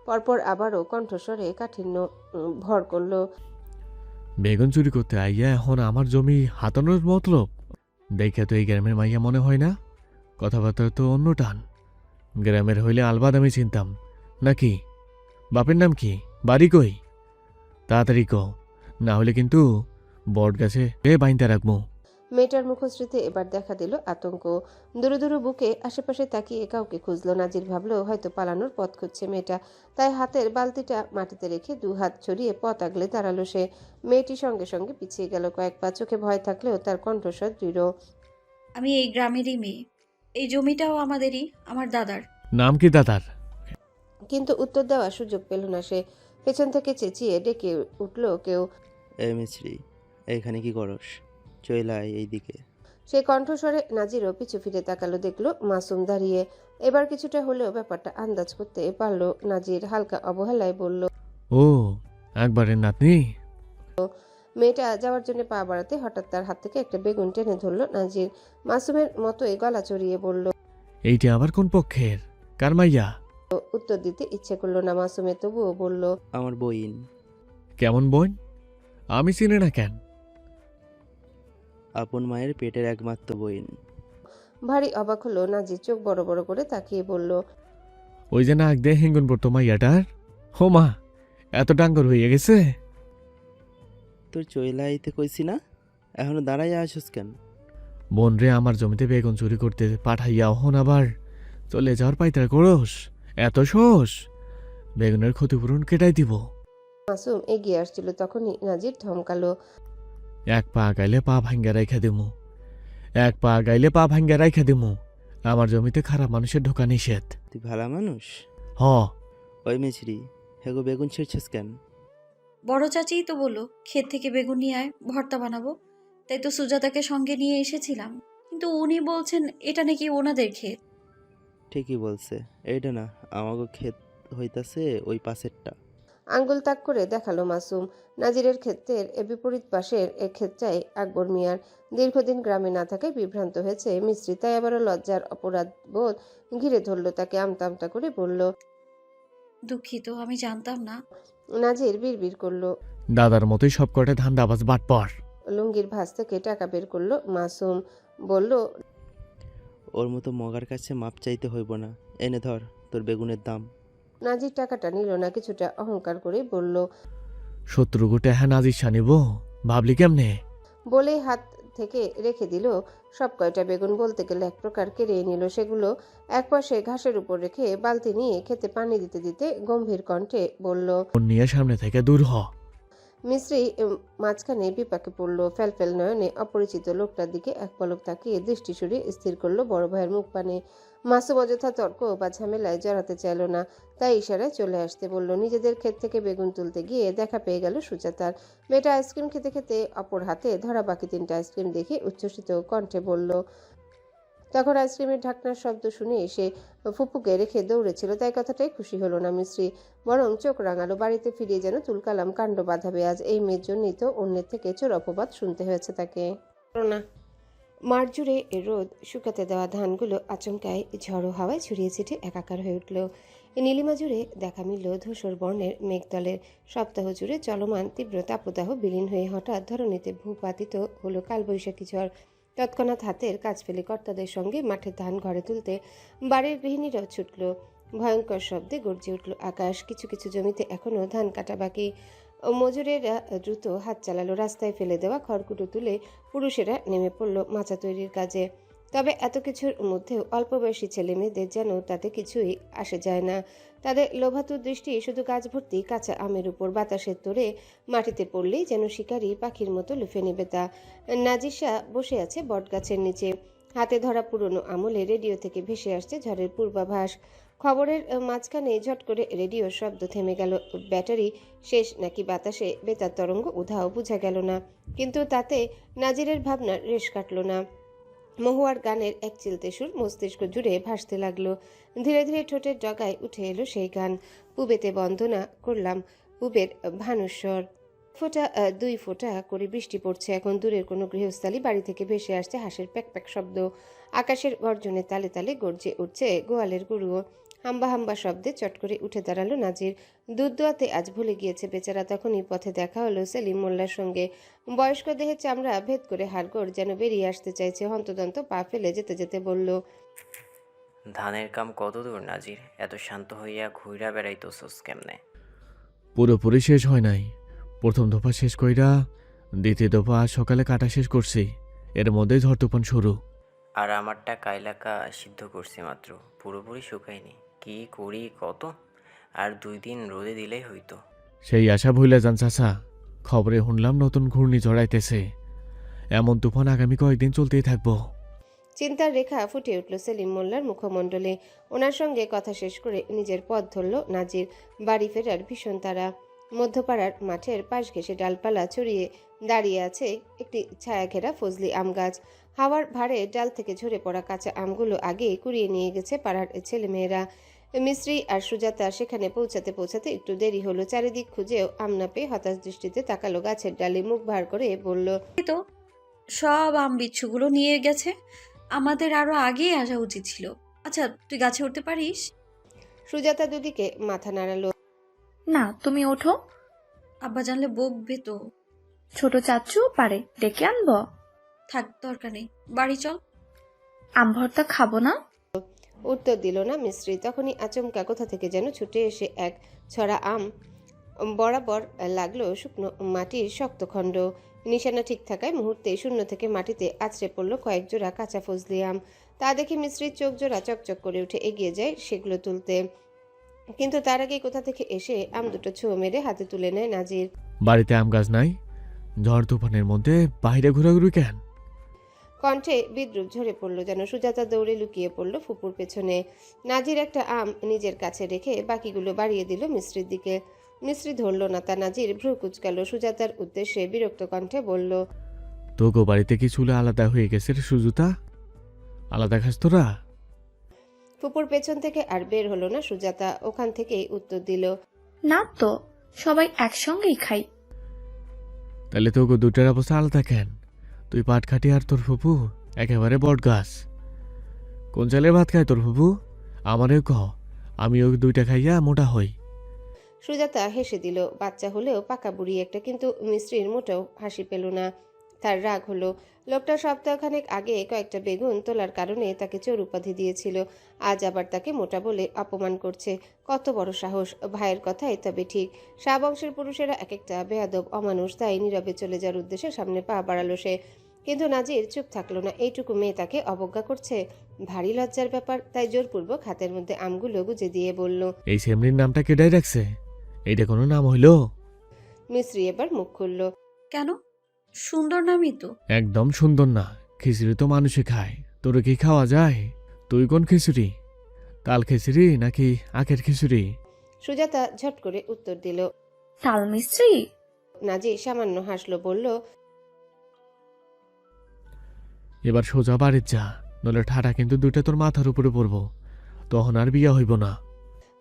পরপর আবারও কণ্ঠস্বরে কাঠিন্য ভর করল। বেগুন চুরি করতে আইয়া এখন আমার জমি হাতানোর মতলব? দেখে তো এই গ্রামের মাইয়া মনে হয় না, কথাবার্তা তো অন্য টান। গ্রামের হইলে আলবাদ আমি চিনতাম নাকি? বাপের নাম কি, বাড়ি কই? তাড়াতাড়ি কও, না হলে কিন্তু বট গাছে বাইন্দা রাখবো। মেয়েটার মুখশ্রীতে এবার দেখা দিল আতঙ্ক। দূরে দূরে বুকে আশেপাশে তাকিয়ে কাউকে খুঁজলো। নাজির ভাবলো হয়তো পালানোর পথ খুঁজছে মেয়েটা, তাই হাতের বালতিটা মাটিতে রেখে দু হাত ছড়িয়ে পথ আগলে দাঁড়ালো সে। মেয়েটি সঙ্গে সঙ্গে পিছিয়ে গেল কয়েক পা, চোখে ভয় থাকলেও তার কণ্ঠস্বর দৃঢ়। আমি এই গ্রামেরই মেয়ে, এই জমিটাও আমাদেরই, আমার দাদার। নাম কি দাদার? কিন্তু উত্তর দেওয়ার সুযোগ পেল না সে। পেছন থেকে চেঁচিয়ে ডেকে উঠল কেউ। এই মিছরি, এইখানে কি করস? চইলাই এইদিকে। সে কণ্ঠস্বরে নাজিরও পিছু ফিরে তাকালো, দেখলো মাসুম দাঁড়িয়ে। এবার কিছুটা হলেও ব্যাপারটা আন্দাজ করতে পারলো নাজির। হালকা অবহেলায় বলল, ও একবারের নাতনি। মেয়েটা যাওয়ার জন্য পা বাড়াতে হঠাৎ তার হাত থেকে একটা বেগুন টেনে ধরলো নাজির। মাসুমের মতোই গলা চড়িয়ে বলল। এইটা আবার কোন পক্ষের, কার মাইয়া? উত্তর দিতে ইচ্ছে করলো না মাসুমের, তবুও বলল, আমার বইন। কেমন বোন? আমি চিনি না কেন? আপন মায়ের পেটের একমাত্র বইন। ভারী অবাক হলো নাজির, চোখ বড় বড় করে তাকিয়ে বলল, ওই যে নাক দিয়ে হিঙ্গুন পড়তো মাইয়াটার? হো মা, এত ডাঙ্গর হয়ে গেছে? তোর চইলাইতে কইছি না, এখনো দাঁড়াইয়া আসুস কেন? বোন রে আমার জমিতে বেগুন চুরি করতে পাঠাইয়া হন আবার চলে যাওয়ার পাইতার করস? এত সোস? বেগুনের ক্ষতিপূরণ কেটাই দিব। মাসুম এগিয়ে আসছিল, তখনই নাজির ধমকালো, এক পা গাইলে পা ভাঙ্গা রাইখা দিমু, এক পা গাইলে পা ভাঙ্গা রাইখা দিমু। আমার জমিতে খারাপ মানুষের ঢোকা নিষেধ। তুই ভালা মানুষ? হ। ওই মিছরি, হেগো বেগুন ছিঁড়ছিস কেন? বড় চাচিই তো বললো ক্ষেত থেকে বেগুন নিয়ে আয়, ভর্তা বানাবো। তাই তো সুজাতাকে সঙ্গে নিয়ে এসেছিলাম, কিন্তু উনি বলছেন এটা নাকি ওনাদের ক্ষেত। ঠিকই বলছে, এইটা না আমাকে ক্ষেত হইতাছে ওই পাশেরটা। আঙ্গুল তাক করে দেখালো মাসুম। নাজিরের ক্ষেত্রের বিপরীত পাশের ক্ষেতটাই আকবর মিয়ার। দীর্ঘদিন গ্রামে না থাকায় বিভ্রান্ত হয়েছে মিস্ত্রি, তাই আবারও লজ্জার অপরাধ বোধ ঘিরে ধরল তাকে। আমতা আমতা করে বলল, দুঃখিত, আমি জানতাম না। নাজির বিড়বিড় করলো, দাদার মতোই সব কটা ধান্দাবাজ বাটপার। লুঙ্গির ভাঁজ থেকে টাকা বের করলো মাসুম, বলল, ওর মতো মগার কাছে মাপ চাইতে হইব না, এনে ধর তোর বেগুনের দাম। নাজির টাকাটা নিল না, কিছুটা অহংকার করে বলল, শত্রু গোটে হ্যাঁ নাজির সানিব ভাবলি কেমনে? বলেই হাত থেকে রেখে দিল সব কয়টা বেগুন। বলতে গেলে এক প্রকার কেড়ে নিল সেগুলো। একপাশে ঘাসের উপর রেখে বালতি নিয়ে খেতে পানি দিতে দিতে গম্ভীর কণ্ঠে বলল, নিয়ে সামনে থেকে দূর হ। মিস্ত্রি মাঝখানে বিপাকে পড়ল। ফেলফেল নয়নে অপরিচিত লোকটার দিকে এক পলক তাকিয়ে দৃষ্টি সরিয়ে স্থির করলো বড় ভাইয়ের মুখ পানে। মাসুম অযথা তর্ক বা ঝামেলায় জড়াতে চাইল না, তাই ইশারায় চলে আসতে বলল। নিজেদের ক্ষেত থেকে বেগুন তুলতে গিয়ে দেখা পেয়ে গেল সুজাতার। মেয়েটা আইসক্রিম খেতে খেতে অপর হাতে ধরা বাকি 3টা আইসক্রিম দেখে উচ্ছ্বসিত কণ্ঠে বলল। তখন আইসক্রিমের ঢাকনার শব্দ শুনে এসে ফুপুকে রেখে দৌড়েছিল, তাই কথাটাই খুশি হলো না মিস্ত্রি, বরং চোখ রাঙালো। বাড়িতে ফিরিয়ে যেন তুলকালাম কাণ্ড বাঁধাবে আজ। এই মেয়ের জন্যই তো অন্যের থেকে চোর অপবাদ শুনতে হয়েছে তাকে। না, মাঠ জুড়ে রোদ শুকাতে দেওয়া ধানগুলো আচমকায় ঝড়ো হাওয়ায় ছড়িয়ে ছিটে একাকার হয়ে উঠল। নীলিমা জুড়ে দেখা মিলল ধূসর বর্ণের মেঘদলের। সপ্তাহ জুড়ে চলমান তীব্র তাপদাহ বিলীন হয়ে হঠাৎ ধরণীতে ভূপাতিত হলো কালবৈশাখী ঝড়। তৎক্ষণাৎ হাতের কাজ ফেলে কর্তাদের সঙ্গে মাঠের ধান ঘরে তুলতে বাড়ির গৃহিণীরাও ছুটল। ভয়ঙ্কর শব্দে গর্জে উঠল আকাশ। কিছু কিছু জমিতে এখনও ধান কাটা বাকি। মজুরেরা দ্রুত হাত চালালো। রাস্তায় ফেলে দেওয়া খড়কুটো তুলে পুরুষেরা নেমে পড়ল মাচা তৈরির কাজে। তবে এত কিছুর মধ্যেও অল্প বয়সী ছেলে মেয়েদের যেন তাতে কিছুই আসে যায় না। তাদের লোভাতুর দৃষ্টি শুধু গাছ ভর্তি কাঁচা আমের উপর। বাতাসের তোড়ে মাটিতে পড়লেই যেন শিকারী পাখির মতো লুফে নেবে তা। নাজিসা বসে আছে বটগাছের নিচে। হাতে ধরা পুরনো আমলে রেডিও থেকে ভেসে আসছে ঝড়ের পূর্বাভাস। খবরের মাঝখানে ঝট করে রেডিওর শব্দ থেমে গেল। ব্যাটারি শেষ নাকি বাতাসে বেতার তরঙ্গ উধাও বোঝা গেল না, কিন্তু তাতে নাজিরের ভাবনার রেশ কাটল না। মহুয়ার গানের এক চিলতে সুর মস্তিষ্ক জুড়ে ভাসতে লাগলো। ধীরে ধীরে ঠোঁটের ডগায় উঠে এলো সেই গান। পুবেতে বন্দনা করলাম, পুবের ভানুস্বর। ফোঁটা 2 ফোঁটা করে বৃষ্টি পড়ছে এখন। দূরের কোনো গৃহস্থালী বাড়ি থেকে ভেসে আসছে হাঁসের প্যাক প্যাক শব্দ। আকাশের গর্জনে তালে তালে গর্জে উঠছে গোয়ালের গরুও। হাম্বা হাম্বা শব্দে চট করে উঠে দাঁড়ালো নাজির। দুধ দোয়াতে আজ ভুলে গিয়েছে বেচারা। তখনই পথে দেখা হলো সেলিম মোল্লার সঙ্গে। বয়স্ক দেহের চামড়া ভেদ করে হাড়গোড় যেন বেরিয়ে আসতে চাইছে। হন্তদন্ত পা ফেলে যেতে যেতে বলল, ধানের কাম কত দূর নাজির? এত শান্ত হইয়া ঘুইরা বেড়াইতেছস কেমনে? পুরোপুরি শেষ হয় নাই। প্রথম দফা শেষ কইরা দ্বিতীয় দফা আজ সকালে কাটা শেষ করছি। এর মধ্যেই ঝড় তুফান শুরু। আর আমারটা কাইলাকা সিদ্ধ করছি মাত্র, পুরোপুরি শুকায়নি। কি করি কত? আর 2 দিন রোদে দিলেই হইতো। সেই আশা ভুলে যান চাচা। খবরে শুনলাম নতুন ঘূর্ণিঝড় আইতেছে। এমন তুফান আগামী কয়েকদিন চলতেই থাকবো। চিন্তার রেখা ফুটে উঠল সেলিম মোল্লার মুখমণ্ডলে। ওনার সঙ্গে কথা শেষ করে নিজের পথ ধরল নাজির। বাড়ি ফেরার ভীষণ তারা। মধ্যপাড়ার মাঠের পাশ ঘেঁষে ডালপালা ছড়িয়ে দাঁড়িয়ে আছে একটি ছায়াঘেরা ফজলি আম গাছ। হাওয়ার ভারে ডাল থেকে ঝরে পড়া কাঁচা আমগুলো আগে কুড়িয়ে নিয়ে গেছে পাড়ার ছেলেমেয়েরা। মিস্ত্রি আর সুজাতা সেখানে পৌঁছাতে পৌঁছাতে একটু দেরি হলো। চারিদিক খুঁজেও আম না পেয়ে হতাশ দৃষ্টিতে তাকালো গাছের ডালে। মুখ ভার করে বলল, তো সব আম বিচ্ছুগুলো নিয়ে গেছে। আমাদের আরো আগেই আসা উচিত ছিল। আচ্ছা, তুই গাছে উঠতে পারিস? সুজাতা দুদিকে মাথা নাড়ালো। না, তুমি ওঠো। আব্বা জানলে বকবে তো। ছোট চাচু পারে, ডেকে আনবো। থাক, দরকার নেই, বাড়ি চল। আম ভর্তা খাবো না। উত্তর দিল না মিস্ত্রি। তখনই আচমকা কোথা থেকে যেন ছুটে এসে এক ছড়া আম বরাবর লাগলো শুকনো মাটির শক্ত খণ্ড। নিশানা ঠিক থাকায় মুহূর্তে শূন্য থেকে মাটিতে আছড়ে পড়লো কয়েক জোড়া কাঁচা ফজলি আম। তা দেখে মিস্ত্রির চোখ জোড়া চকচক করে উঠে এগিয়ে যায় সেগুলো তুলতে। কিন্তু তার আগে কোথা থেকে এসে আম দুটো ছো মেরে হাতে তুলে নেয় নাজির। বাড়িতে আম গাছ নাই? ঝড় তুফানের মধ্যে বাইরে ঘোরাঘুরি কেন? কণ্ঠে বিদ্রুপ ঝরে পড়লো যেন। সুজাতা দৌড়ে লুকিয়ে পড়লো ফুপুর পেছনে। নাজির একটা আম নিজের কাছে রেখে বাকিগুলো বাড়িয়ে দিল মিস্ত্রির দিকে। মিস্ত্রি ধরল না তা। নাজির ভ্রু কুচকাল। সুজাতার উদ্দেশ্যে বিরক্ত কণ্ঠে বলল, তোগো বাড়িতে কি চুলে আলাদা হয়ে গেছে রে সুজুতা? আলাদা খাস তোরা? ফুপুর পেছন থেকে আর বের হলো না সুজাতা। ওখান থেকেই উত্তর দিল, না তো, সবাই একসঙ্গেই খাই। তাহলে তোগো দুটার অবস্থা আলাদা কেন? তুই পাট খাটি আর তোর ফুপু একেবারে বট গাছ। কোন চালের ভাত খায় তোর ফুপু? আমারেও কহ, আমিও 2টা খাইয়া মোটা হই। সুজাতা হেসে দিল। বাচ্চা হলেও পাকা বুড়ি একটা। কিন্তু মিস্ত্রির মোটেও হাসি পেল না। তার রাগ হলো। লোকটা সপ্তাহখানেক আগে কয়েকটা বেগুন তোলার কারণে তাকে চোর উপাধি দিয়েছিল। আজ আবার তাকে মোটা বলে অপমান করছে। কত বড় সাহস! ভাইয়ের কথাই তবে ঠিক। শাহ বংশের পুরুষেরা এক একটা বেয়াদব অমানুষ। তাই নীরবে চলে যাওয়ার উদ্দেশ্যে সামনে পা বাড়ালো সে। কিন্তু নাজির চুপ থাকলো না। এইটুকু মেয়ে তাকে অবজ্ঞা করছে, ভারী লজ্জার ব্যাপার। তাই জোরপূর্বক হাতের মধ্যে আমগুলো গুজে দিয়ে বলল, এই সেমরির নামটা কেডাই রাখছে? এইটা কোনো নাম হইলো? মিস্ত্রি এবার মুখ খুলল। কেন? সুন্দর নামই তো। একদম সুন্দর না। খিচুড়ি তো মানুষে খায়, তোর কি খাওয়া যায়? তুই কোন খিচুড়ি? তাল খিচুড়ি নাকি আখের খিচুড়ি? সুজাতা ঝট করে উত্তর দিল, তাল মিস্ত্রি। নাজির সামান্য হাসলো, বলল, এবার সোজা বাড়ির যা, নলে ঠাটা কিন্তু 2টা তোর মাথার উপরে পড়বো। তখন আর বিয়া হইব না।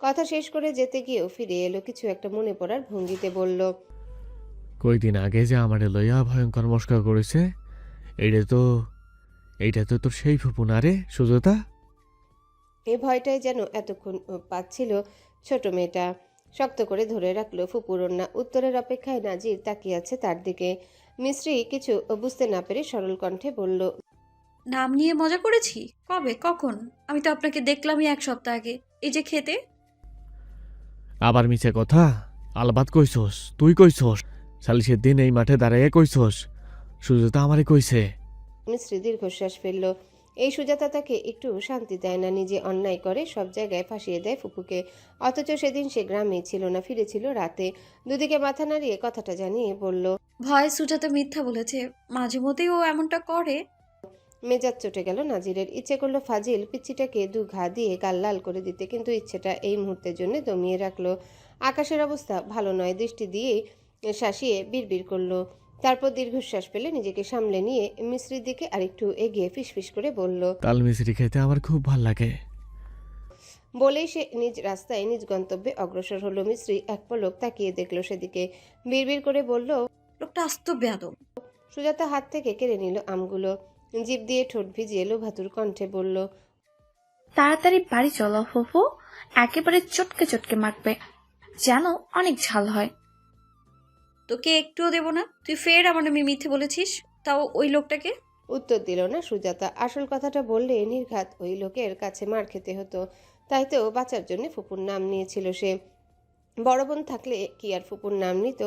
কথা শেষ করে যেতে গিয়েও ফিরে এলো কিছু একটা মনে পড়ার ভঙ্গিতে বলল, কয়দিন আগে যে আমারে লইয়া ভয়ঙ্কর মস্কা করেছে, এইটা তো তোর সেই ফুপু না রে সুজাতা? এই ভয়টাই যেন এতক্ষণ পাচ্ছিল ছোট মেয়েটা। শক্ত করে ধরে রাখলো ফুপুর ওড়না। উত্তরের অপেক্ষায় নাজির তাকিয়ে আছে তার দিকে। মিস্ত্রি কিছু বুঝতে না পেরে সরল কণ্ঠে বলল, নাম নিয়ে মজা করেছি? কবে, কখন? আমি তো আপনাকে দেখলামই 1 সপ্তাহ আগে, এই যে খেতে। আবার মিছে কথা? আলবাত কইছস, তুই কইছস। সালিশের দিন এই মাঠে দাঁড়াইয়া কইছস সুজাতা আমারে কইছে। মিস্ত্রি দীর্ঘশ্বাস ফেলল। এই সুজাতা তাকে একটু শান্তি দেয় না। নিজে অন্যায় করে সব জায়গায় ফাঁসিয়ে দেয় ফুপুকে। অথচ সেদিন সে গ্রামেই ছিল না, ফিরেছিল রাতে। দুদিকে মাথা নাড়িয়ে কথাটা জানিয়ে বলল, ভয় সুজাতা মিথ্যা বলেছে, মাঝে মধ্যেই ও এমনটা করে। মেজাজ চটে গেল নাজিরের। ইচ্ছে করলো ফাজিল পিচ্ছিটাকে 2 ঘা দিয়ে গাল লাল করে দিতে, কিন্তু ইচ্ছেটা এই মুহূর্তের জন্য দমিয়ে রাখলো। আকাশের অবস্থা ভালো নয়। দৃষ্টি দিয়েই শাসিয়ে বিড়বিড় করলো। তারপর দীর্ঘশ্বাস ফেলে নিজেকে সামলে নিয়ে মিস্ত্রির দিকে আরেকটু এগিয়ে ফিসফিস করে বলল, তাল মিছরি খেতে আমার খুব ভাল লাগে। বলেই সে নিজ রাস্তায় নিজ গন্তব্যে অগ্রসর হলো। মিশ্রি এক পলক তাকিয়ে দেখলো সেদিকে, বিড়বিড় করে বলল, লোকটা আস্ত বেয়াদব। সুজাতা হাত থেকে কেড়ে নিল আমগুলো, জিভ দিয়ে ঠোঁট ভিজিয়ে লোভাতুর কণ্ঠে বলল, তাড়াতাড়ি বাড়ি চলো ফুফু, একেবারে চটকে চটকে মাখবে, যেন অনেক ঝাল হয়। তোকে একটুও দেবো না, তুই ফের আমার নামে মিথ্যে বলেছিস, তাও ওই লোকটাকে। উত্তর দিল না সুজাতা। আসল কথাটা বললে নির্ঘাত ওই লোকের কাছে মার খেতে হতো। তাই তো বাঁচার জন্য ফুপুর নাম নিয়েছিল সে। বড় বোন থাকলে কি আর ফুপুর নাম নিত?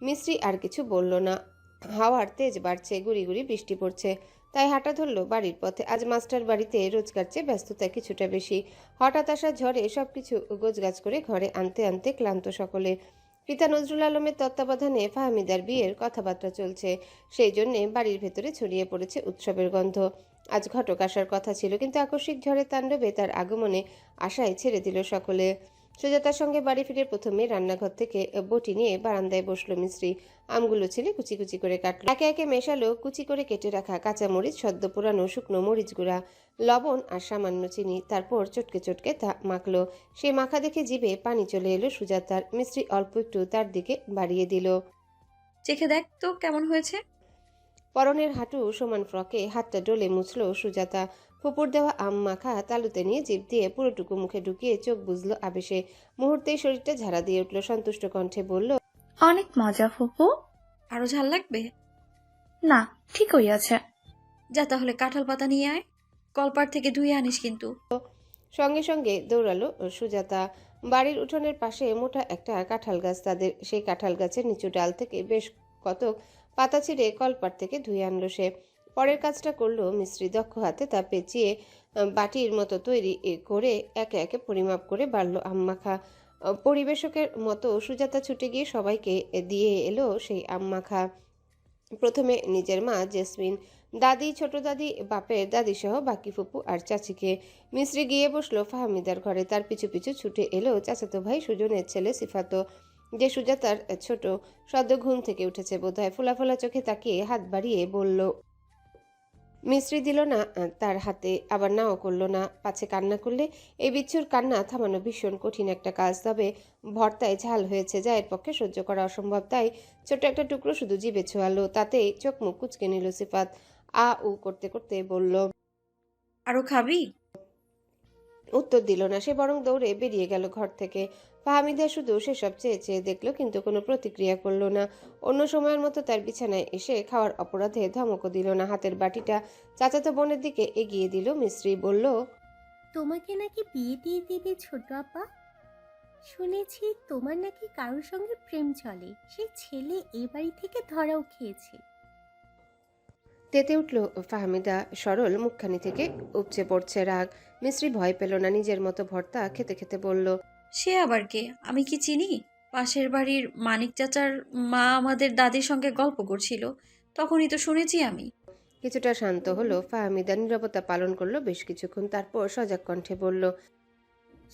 মিশ্রি আর কিছু বলল না। হাওয়ার তেজ বাড়ছে, গুড়ি গুড়ি বৃষ্টি পড়ছে, তাই হাঁটা ধরলো বাড়ির পথে। আজ মাস্টার বাড়িতে রোজগার চেয়ে ব্যস্ততা কিছুটা বেশি। হঠাৎ আসা ঝড়ে সবকিছু গোছগাছ করে ঘরে আনতে আনতে ক্লান্ত সকলে। পিতা নজরুল আলমের তত্ত্বাবধানে ফাহমিদার বিয়ের কথাবার্তা চলছে, সেই জন্যে বাড়ির ভেতরে ছড়িয়ে পড়েছে উৎসবের গন্ধ। আজ ঘটক আসার কথা ছিল, কিন্তু আকস্মিক ঝড়ের তাণ্ডবে তার আগমনে আশায় ছেড়ে দিল সকলে। সুজাতার সঙ্গে বাড়ি ফিরে প্রথমে রান্নাঘর থেকে বটি নিয়ে বারান্দায় বসলো মিশ্রি। আমগুলো ছেলে কুচি কুচি করে কাটলো, একে একে মেশালো কুচি করে কেটে রাখা কাঁচা মরিচ, সদ্য পোড়ানো শুকনো মরিচ গুঁড়া, লবণ আর সামান্য চিনি। তারপর চটকে চটকে তা মাখলো। সেই মাখা দেখে জিভে পানি চলে এলো সুজাতার। মিশ্রি অল্প একটু তার দিকে বাড়িয়ে দিল। চেখে দেখ তো কেমন হয়েছে। পরনের হাঁটু সমান ফ্রকে হাতটা ডলে মুছলো সুজাতা। ফুপুর দেওয়া আম মাখা তালুতে নিয়ে জিভ দিয়ে পুরোটুকু মুখে ঢুকিয়ে চোখ বুঝলো আবেশে। মুহূর্তেই শরীরটা ঝাড়া দিয়ে উঠল। সন্তুষ্ট কণ্ঠে বলল, অনেক মজা ফুফু। আরো ঝাল লাগবে? না, ঠিকই আছে। যা তাহলে কাঁঠাল পাতা নিয়ে আয়, কলপার থেকে ধুয়ে আনিস কিন্তু। সঙ্গে সঙ্গে দৌড়ালো সুজাতা। বাড়ির উঠোনের পাশে মোটা একটা কাঁঠাল গাছ তাদের। সেই কাঁঠাল গাছের নিচু ডাল থেকে বেশ কতক পাতা ছিঁড়ে কলপার থেকে ধুয়ে আনলো সে। পরের কাজটা করলো মিশ্রি দক্ষ হাতে। তা পেঁচিয়ে বাটির মতো তৈরি করে একে একে পরিমাপ করে বাড়লো আম মাখা। পরিবেশকের মতো সুজাতা ছুটে গিয়ে সবাইকে দিয়ে এলো সেই আম মাখা। প্রথমে নিজের মা জেসমিন, দাদি, ছোট দাদি, বাপের দাদি সহ বাকি ফুপু আর চাচিকে। মিশ্রি গিয়ে বসলো ফাহমিদার ঘরে। তার পিছু পিছু ছুটে এলো চাচাতো ভাই সুজনের ছেলে সিফাতো, যে সুজাতার ছোট। সদ্য ঘুম থেকে উঠেছে বোধহয়। ফোলা ফোলা চোখে তাকিয়ে হাত বাড়িয়ে বলল, মিশ্রি দিল না তার হাতে, আবার নাও করলো না। পাছে কান্না করলে। এই বিচ্ছুর কান্না থামানো ভীষণ কঠিন একটা কাজ। তবে ভর্তায় ঝাল হয়েছে যা এর পক্ষে সহ্য করা অসম্ভব। তাই ছোট একটা টুকরো শুধু জিভে ছোঁয়ালো। তাতেই চোখ মুখ কুচকে নিল সিফাত। আ উ করতে করতে বলল, আরো খাবি? উত্তর দিল না সে, বরং দৌড়ে বেরিয়ে গেল ঘর থেকে। ফাহমিদা শুধু সেসব চেয়ে চেয়ে দেখলো, কিন্তু কোনো প্রতিক্রিয়া করলো না। অন্য সময়ের মতো তার বিছানায় এসে খাওয়ার অপরাধে ধমকও দিল না। হাতের বাটিটা চাচাতো বোনের দিকে এগিয়ে দিল মিশ্রি। বলল, তোমাকে নাকি বিয়ে দিয়ে দেবে ছোট আপা। শুনেছি তোমার নাকি কারোর সঙ্গে প্রেম চলে, সেই ছেলে এ বাড়ি থেকে ধরাও খেয়েছে। তেতে উঠল ফাহমিদা। সরল মুখখানি থেকে উপচে পড়ছে রাগ। মিশ্রি ভয় পেল না, নিজের মতো ভর্তা খেতে খেতে বলল, সে আবার কে? আমি কি চিনি? পাশের বাড়ির মানিক চাচার মা আমাদের দাদির সঙ্গে গল্প করছিল, তখনই তো শুনেছি আমি। কিছুটা শান্ত হলো ফাহমিদা। নীরবতা পালন করলো বেশ কিছুক্ষণ। তারপর সজাগ কণ্ঠে বলল,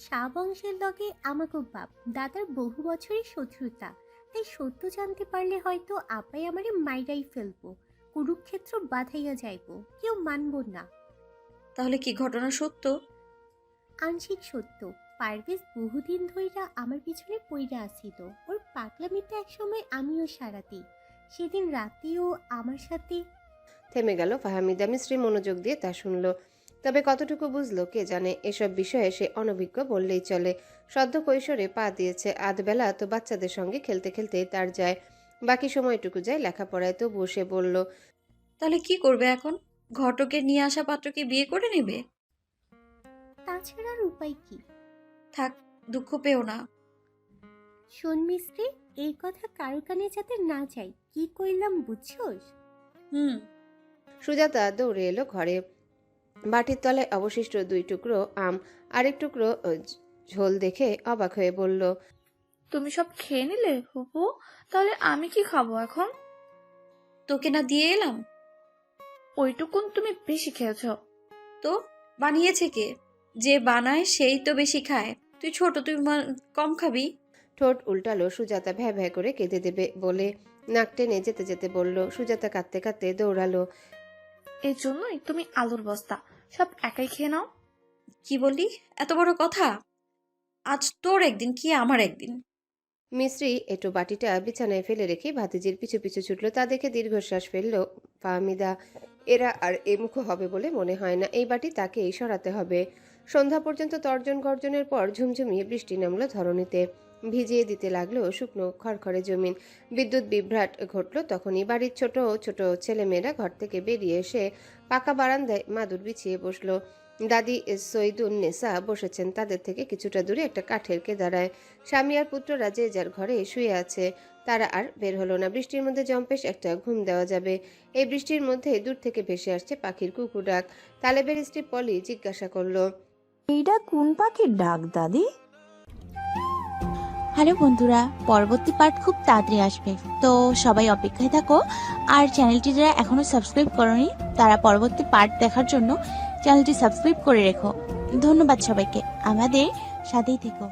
শাহ বংশের লগে আমাকে বাপ দাদার বহু বছরের শত্রুতা, তাই সত্য জানতে পারলে হয়তো আপাই আমারে মাইরাই ফেলবো, কুরুক্ষেত্র বাঁধাইয়া যাইব, কেউ মানব না। তাহলে কি ঘটনা সত্য? আংশিক সত্য। পারভেজ বহুদিন ধইরা আমার পিছনে পইরা আসিল। ওর পাগলামিতে একসময় আমিও সারাতি। সেদিন রাতেও আমার সাথে। থেমে গেল ফাহমিদা। মিশ্রি মনোযোগ দিয়ে তা শুনল। তবে কতটুকু বুঝলো কে জানে। এসব বিষয়ে সে অনভিজ্ঞ বললেই চলে। সদ্য কৈশোরে পা দিয়েছে। আধবেলা তো বাচ্চাদের সঙ্গে খেলতে খেলতে তার যায়, বাকি সময়টুকু যায় লেখাপড়ায়। তো বসে বলল, তাহলে কি করবে এখন? ঘটকের নিয়ে আসা পাত্রকে বিয়ে করে নেবে? তাছাড়া আর উপায় কি? থাক, দুঃখ পেও না। শোন মিস্ত্রি, এই কথা কারো কানে যাতে না যাই, কি কইলাম বুঝছোস? সুজাতা দৌড়ে এলো ঘরে। বাটির তলায় অবশিষ্ট 2 টুকরো আম, আরেক টুকরো ঝোল দেখে অবাক হয়ে বলল, তুমি সব খেয়ে নিলে ফুপু? তাহলে আমি কি খাবো এখন? তোকে না দিয়ে এলাম? ওইটুকুন তুমি বেশি খেয়েছ। তো বানিয়েছে কে? যে বানায় সেই তো বেশি খায়। তুই ছোট, তুই কম খাবি। ঠোঁট উল্টালো সুজাতা। ভ্যা ভ্যা করে কেঁদে দেবে বলে নাক টেনে যেতে যেতে বলল। সুজাতা কাঁদতে কাঁদতে দৌড়ালো। এই জন্যই তুমি আলুর বস্তা সব একাই খেয়ে নাও। কি বলি? এত বড় কথা? আজ তোর একদিন কি আমার একদিন। মিশ্রি একটু বাটিটা বিছানায় ফেলে রেখে ভাতিজির পিছু পিছু ছুটল। তা দেখে দীর্ঘশ্বাস ফেলল ফাহমিদা। এরা আর এমুখ হবে বলে মনে হয় না। এই বাটি তাকেই সরাতে হবে। সন্ধ্যা পর্যন্ত তর্জন গর্জনের পর ঝুমঝুমিয়ে বৃষ্টি নামলো ধরণীতে। ভিজিয়ে দিতে লাগলো শুকনো খড়খড়ে জমিন। বিদ্যুৎ বিভ্রাট ঘটল তখনই। বাড়ির ছোট ছোট ছেলেমেয়েরা ঘর থেকে বেরিয়ে এসে পাকা বারান্দায় মাদুর বিছিয়ে বসলো। দাদি সৈদুন নেসা বসেছেন তাদের থেকে কিছুটা দূরে একটা কাঠের কেদারায়। স্বামী আর পুত্ররা যে যার ঘরে শুয়ে আছে। তারা আর বের হলো না। বৃষ্টির মধ্যে জম্পেশ একটা ঘুম দেওয়া যাবে। এই বৃষ্টির মধ্যে দূর থেকে ভেসে আসছে পাখির কুকু ডাক। তালেবের স্ত্রী পলি জিজ্ঞাসা করলো, এইটা কোন পাখির ডাক দাদি? হ্যালো বন্ধুরা, পরবর্তী পার্ট খুব তাড়াতাড়ি আসবে, তো সবাই অপেক্ষায় থাকো। আর চ্যানেলটি যারা এখনো সাবস্ক্রাইব করোনি তারা পরবর্তী পার্ট দেখার জন্য চ্যানেলটি সাবস্ক্রাইব করে রেখো। ধন্যবাদ সবাইকে, আমাদের সাথেই থেকো।